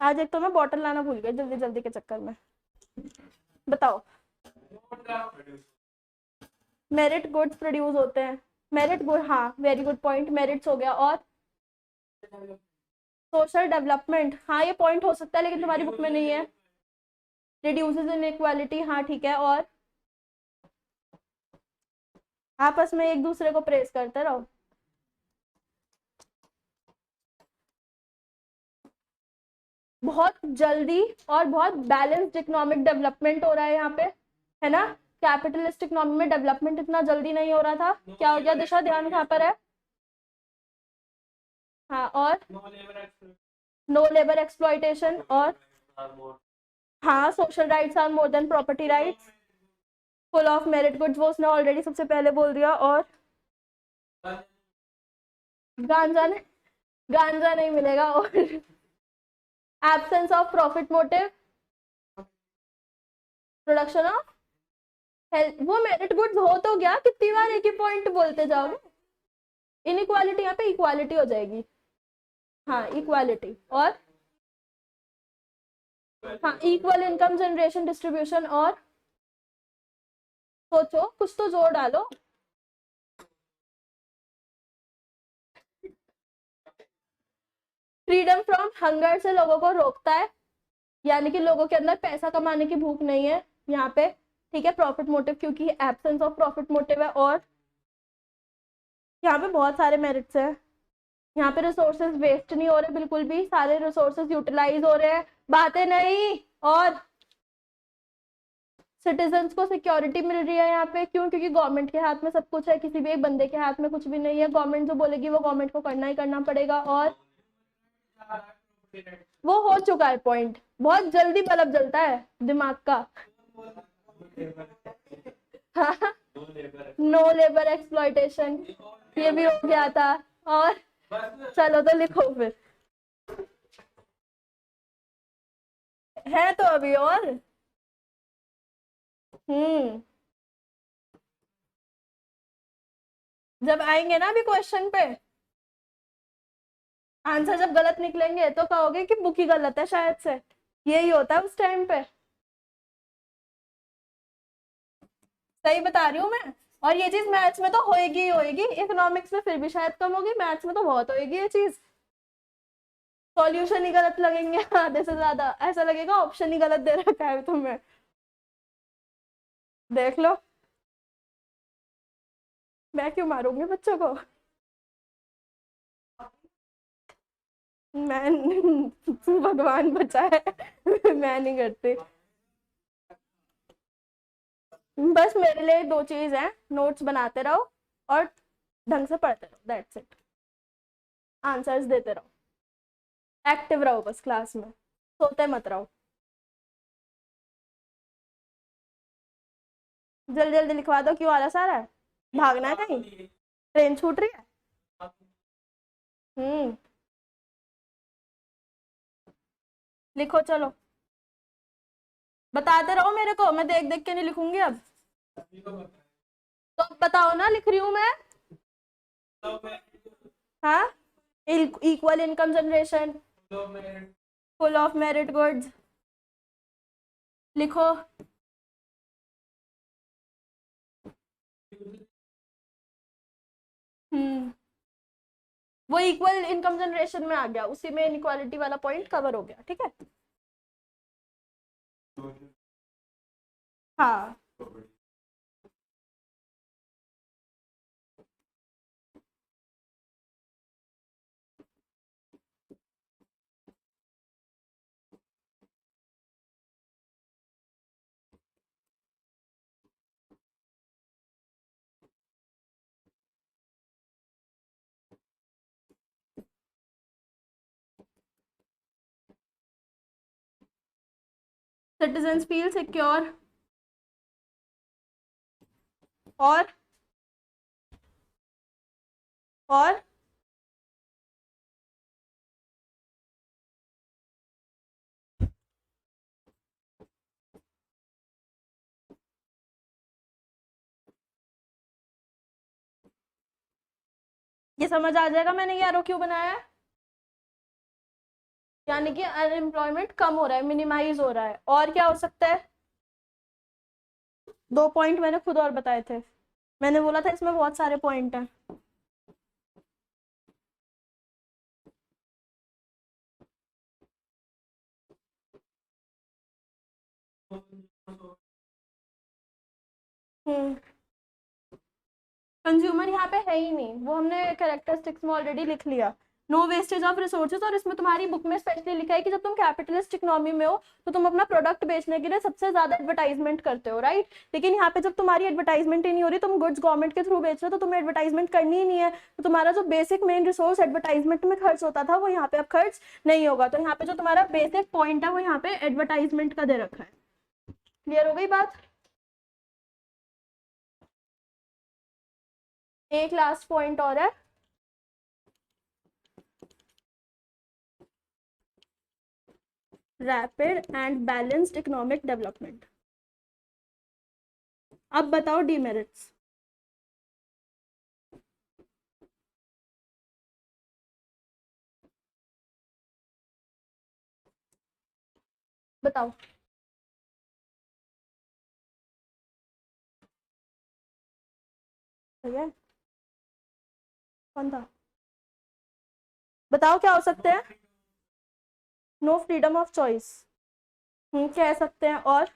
आज एक तो मैं बॉटल लाना भूल गई जल्दी जल्दी के चक्कर में। बताओ, मेरिट गुड्स प्रोड्यूस होते हैं, मेरिट गुड, हाँ वेरी गुड पॉइंट, मेरिट्स हो गया, और सोशल डेवलपमेंट, हाँ ये पॉइंट हो सकता है लेकिन तुम्हारी बुक में नहीं है। रिड्यूसेस इनइक्वालिटी, हाँ ठीक है, और आपस में एक दूसरे को प्रेस करते रहो। बहुत जल्दी और बहुत बैलेंस्ड इकोनॉमिक डेवलपमेंट हो रहा है यहाँ पे, है ना? कैपिटलिस्ट इकोनॉमी में डेवलपमेंट इतना जल्दी नहीं हो रहा था। क्या हो गया दिशा, ध्यान कहाँ पर है? हाँ, और नो लेबर एक्सप्लॉइटेशन, और हाँ social rights are more than property rights, full of merit goods, वो उसने ऑलरेडी सबसे पहले बोल दिया। और गांजा ने, गांजा नहीं मिलेगा। और absence of profit motive, production of health, वो मेरिट गुड्स हो तो गया, कितनी बार एक ही पॉइंट बोलते जाओगे। इनइक्वालिटी, यहाँ पे इक्वालिटी हो जाएगी। हाँ इक्वालिटी, और हाँ इक्वल इनकम जनरेशन डिस्ट्रीब्यूशन, और सोचो कुछ तो जोड़ डालो। फ्रीडम फ्रॉम हंगर से लोगों को रोकता है, यानी कि लोगों के अंदर पैसा कमाने की भूख नहीं है यहाँ पे, ठीक है। प्रॉफिट मोटिव, क्योंकि एब्सेंस ऑफ प्रॉफिट मोटिव है। और यहाँ पे बहुत सारे मेरिट्स हैं। यहाँ पे रिसोर्सेज वेस्ट नहीं हो रहे बिल्कुल भी, सारे रिसोर्सेज यूटिलाइज हो रहे हैं, बातें नहीं। और सिटीजन्स को सिक्योरिटी मिल रही है यहाँ पे, क्यों? क्योंकि गवर्नमेंट के हाथ में सब कुछ है, किसी भी एक बंदे के हाथ में कुछ भी नहीं है। गवर्नमेंट जो बोलेगी वो गवर्नमेंट को करना ही करना पड़ेगा। और वो हो चुका है पॉइंट, बहुत जल्दी बल्ब जलता है दिमाग का। नो लेबर एक्सप्लॉइटेशन, ये भी हो गया था। और चलो तो लिखो फिर, है तो अभी और। जब आएंगे ना अभी क्वेश्चन पे, आंसर जब गलत निकलेंगे तो कहोगे कि बुक ही गलत है शायद से, यही होता है उस टाइम पे। सही बता रही हूँ मैं। और ये चीज मैथ्स में तो होएगी ही होएगी, इकोनॉमिक्स में फिर भी शायद कम होगी, मैथ्स में तो बहुत होएगी ये चीज। सॉल्यूशन ही गलत लगेंगे आधे से ज्यादा, ऐसा लगेगा ऑप्शन ही गलत दे रखा है तुम्हें। देख लो, मैं क्यों मारूंगी बच्चों को? मैं भगवान बचाए मैं नहीं करती। बस मेरे लिए दो चीज है, नोट्स बनाते रहो और ढंग से पढ़ते रहो, दैट्स इट। आंसर्स देते रहो, एक्टिव रहो बस क्लास में, सोते मत रहो। जल्दी जल्दी लिखवा दो, क्यों आलस आ रहा है? भागना है कहीं? ट्रेन छूट रही है? हम्म, लिखो चलो, बताते रहो मेरे को, मैं देख देख के नहीं लिखूंगी अब। तो अब बताओ ना, लिख रही हूँ मैं। हाँ, equal income generation, full of merit goods, लिखो। हम्म, वो इक्वल इनकम जनरेशन में आ गया, उसी में इनइक्वालिटी वाला पॉइंट कवर हो गया, ठीक है। हाँ, सिटीजन्स फील सिक्योर, और और ये समझ आ जाएगा मैंने ये एरो क्यों बनाया है, यानी कि अनएम्प्लॉयमेंट कम हो रहा है, मिनिमाइज हो रहा है। और क्या हो सकता है? दो पॉइंट मैंने खुद और बताए थे, मैंने बोला था इसमें बहुत सारे पॉइंट हैं। हम्म, कंज्यूमर यहाँ पे है ही नहीं, वो हमने कैरेक्टरिस्टिक्स में ऑलरेडी लिख लिया। No wastage of resources. और इसमें तुम्हारी बुक में स्पेशली लिखा है कि जब तुम कैपिटलिस्ट इकोनॉमी में हो तो तुम अपना प्रोडक्ट बेचने के लिए सबसे ज्यादा एडवर्टाइजमेंट करते हो, राइट। लेकिन यहाँ पे जब तुम्हारी एडवर्टाइजमेंट ही नहीं हो रही, तुम गुड्स गवर्नमेंट के थ्रू बेच रहे हो, तो तुम्हें एडवर्टाइजमेंट करनी ही नहीं है, तो तुम्हारा जो बेसिक मेन रिसोर्स एडवर्टाइजमेंट में खर्च होता था वो यहाँ पे अब खर्च नहीं होगा। तो यहाँ पे जो तुम्हारा बेसिक पॉइंट है वो यहाँ पे एडवर्टाइजमेंट का दे रखा है। क्लियर हो गई बात। एक लास्ट पॉइंट और है, rapid and balanced economic development. अब बताओ डीमेरिट्स। बताओ। ठीक है, कौन था? बताओ क्या हो सकते हैं। नो फ्रीडम ऑफ चॉइस कह सकते हैं। और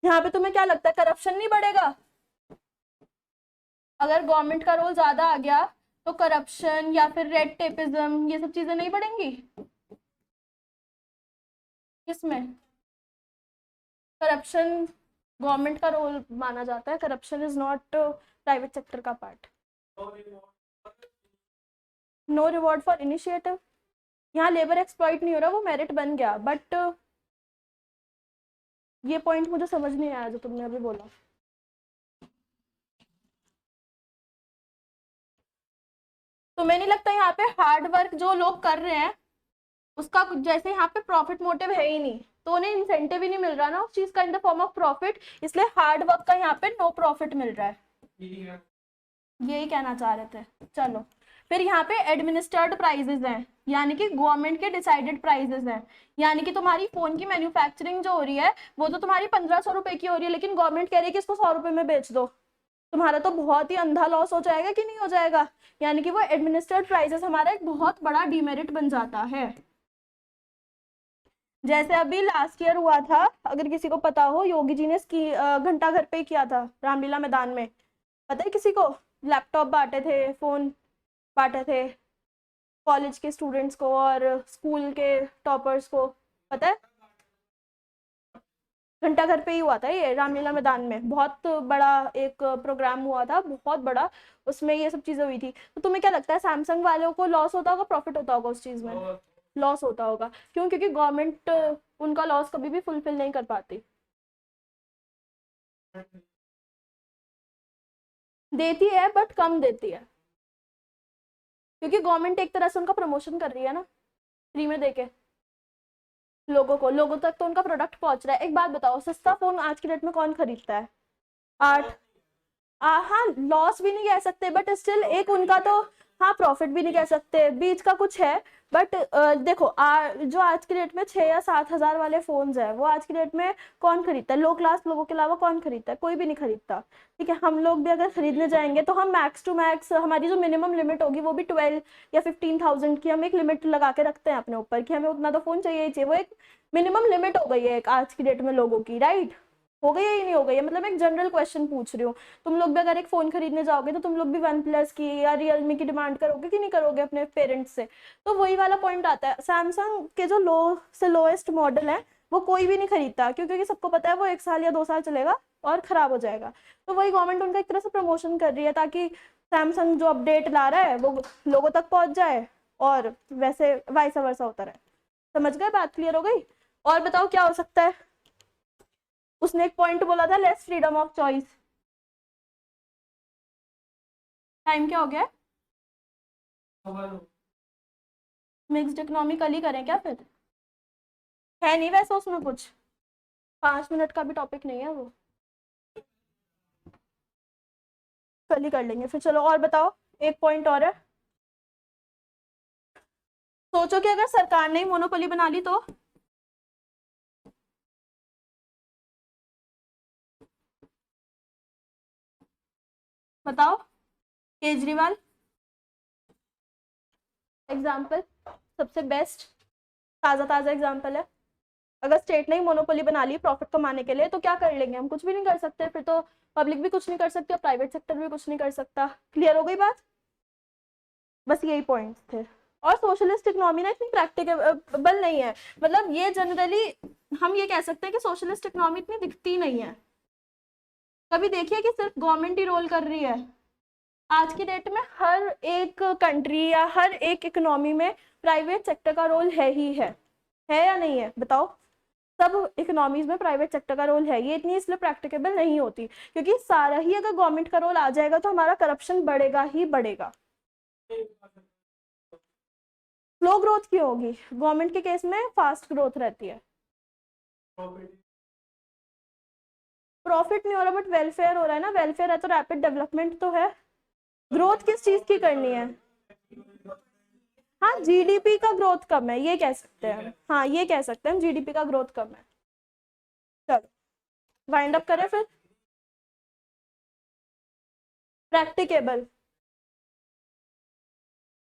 यहाँ पे तुम्हें क्या लगता है, करप्शन नहीं बढ़ेगा? अगर गवर्नमेंट का रोल ज्यादा आ गया तो करप्शन या फिर रेड टेपिज्म ये सब चीजें नहीं बढ़ेंगी? किसमें? करप्शन गवर्नमेंट का रोल माना जाता है, corruption is not private sector का part. No reward for initiative, यहाँ लेबर एक्सप्लॉइट नहीं हो रहा, वो मेरिट बन गया। बट ये पॉइंट मुझे समझ नहीं आया जो तुमने अभी बोला। तुम्हें नहीं लगता यहाँ पे हार्ड वर्क जो लोग कर रहे हैं उसका जैसे यहाँ पे प्रॉफिट मोटिव है ही नहीं, तो उन्हें इंसेंटिव ही नहीं मिल रहा ना उस चीज का in the form of profit, इसलिए हार्ड वर्क का यहाँ पे नो प्रॉफिट मिल रहा है। यही कहना चाह रहे थे। चलो फिर यहाँ पे एडमिनिस्टर्ड प्राइजेस हैं, यानी कि गवर्नमेंट के डिसाइडेड प्राइजेस हैं। यानी कि तुम्हारी फोन की मैन्युफैक्चरिंग जो हो रही है वो तो तुम्हारी 1500 रुपए की हो रही है, लेकिन गवर्नमेंट कह रही है कि इसको 100 रुपए में बेच दो। तुम्हारा तो बहुत ही अंधा लॉस हो जाएगा कि नहीं हो जाएगा? यानी कि वो एडमिनिस्टर्ड प्राइजेस हमारा एक बहुत बड़ा डिमेरिट बन जाता है। जैसे अभी लास्ट ईयर हुआ था, अगर किसी को पता हो, योगी जी ने घंटा घर पे किया था रामलीला मैदान में। पता है किसी को? लैपटॉप बांटे थे, फोन बांटे थे कॉलेज के स्टूडेंट्स को और स्कूल के टॉपर्स को। पता है? घंटा घर पे ही हुआ था ये, रामलीला मैदान में बहुत बड़ा एक प्रोग्राम हुआ था, बहुत बड़ा। उसमें ये सब चीजें हुई थी। तो तुम्हें क्या लगता है सैमसंग वालों को लॉस होता होगा, प्रॉफिट होता होगा उस चीज में? लॉस होता होगा। क्यों? क्योंकि गवर्नमेंट उनका लॉस कभी भी फुलफिल नहीं कर पाती। देती है बट कम देती है, क्योंकि गवर्नमेंट एक तरह से उनका प्रमोशन कर रही है ना, फ्री में देके लोगों तक तो उनका प्रोडक्ट पहुंच रहा है। एक बात बताओ, सस्ता फोन आज की डेट में कौन खरीदता है? आठ। हाँ, लॉस भी नहीं कह सकते बट स्टिल एक उनका तो, हाँ प्रॉफिट भी नहीं कह सकते, बीच का कुछ है। बट देखो जो आज की डेट में 6 या 7 हजार वाले फोन्स है वो आज की डेट में कौन खरीदता है? लो क्लास लोगों के अलावा कौन खरीदता है? कोई भी नहीं खरीदता। ठीक है, हम लोग भी अगर खरीदने जाएंगे तो हम मैक्स टू मैक्स, हमारी जो मिनिमम लिमिट होगी वो भी 12 या 15,000 की हम एक लिमिट लगा के रखते हैं अपने ऊपर कि हमें उतना तो फोन चाहिए ही चाहिए। वो एक मिनिमम लिमिट हो गई है एक आज की डेट में लोगों की, राइट? हो गई है ही नहीं हो गई है? मतलब एक जनरल क्वेश्चन पूछ रही हूँ। तुम लोग भी अगर एक फोन खरीदने जाओगे तो तुम लोग भी वन प्लस की या रियलमी की डिमांड करोगे कि नहीं करोगे अपने पेरेंट्स से? तो वही वाला पॉइंट आता है, सैमसंग के जो लो से लोएस्ट मॉडल है वो कोई भी नहीं खरीदता, क्योंकि सबको पता है वो 1 साल या 2 साल चलेगा और खराब हो जाएगा। तो वही गवर्नमेंट उनका एक तरह से प्रमोशन कर रही है ताकि सैमसंग जो अपडेट ला रहा है वो लोगों तक पहुंच जाए और वैसे वाइस वर्सा होता रहे। समझ गए? बात क्लियर हो गई? और बताओ क्या हो सकता है? उसने एक पॉइंट बोला था, less freedom of choice. Time क्या हो गया? मिक्स्ड इकोनॉमी कल ही करें क्या फिर? है नहीं वैसे उसमें कुछ, 5 मिनट का भी टॉपिक नहीं है वो, कल ही कर लेंगे फिर। चलो और बताओ, एक पॉइंट और है। सोचो कि अगर सरकार ने मोनोपोली बना ली तो? बताओ। केजरीवाल एग्जाम्पल, सबसे बेस्ट ताजा ताजा एग्जाम्पल है। अगर स्टेट ने ही मोनोपोली बना ली प्रॉफिट कमाने के लिए तो क्या कर लेंगे हम? कुछ भी नहीं कर सकते फिर तो। पब्लिक भी कुछ नहीं कर सकती और प्राइवेट सेक्टर भी कुछ नहीं कर सकता। क्लियर हो गई बात? बस यही पॉइंट्स थे। और सोशलिस्ट इकोनॉमी ना इतनी प्रैक्टिकेबल नहीं है, मतलब ये जनरली हम ये कह सकते हैं कि सोशलिस्ट इकोनॉमी इतनी दिखती नहीं है। कभी देखिए कि सिर्फ गवर्नमेंट ही रोल कर रही है? आज की डेट में हर एक कंट्री या हर एक इकोनॉमी में प्राइवेट सेक्टर का रोल है ही है या नहीं है बताओ? सब इकोनॉमीज में प्राइवेट सेक्टर का रोल है। ये इतनी इसलिए प्रैक्टिकेबल नहीं होती क्योंकि सारा ही अगर गवर्नमेंट का रोल आ जाएगा तो हमारा करप्शन बढ़ेगा ही बढ़ेगा। स्लो ग्रोथ क्यों होगी? गवर्नमेंट के केस में फास्ट ग्रोथ रहती है। प्रॉफिट नहीं हो रहा बट वेलफेयर हो रहा है ना। वेलफेयर है तो रैपिड डेवलपमेंट तो है। ग्रोथ किस चीज की करनी है? हाँ, जीडीपी का ग्रोथ कम है ये कह सकते हैं। हाँ ये कह सकते हैं हम, जीडीपी का ग्रोथ कम है। चलो वाइंड अप करें फिर। प्रैक्टिकेबल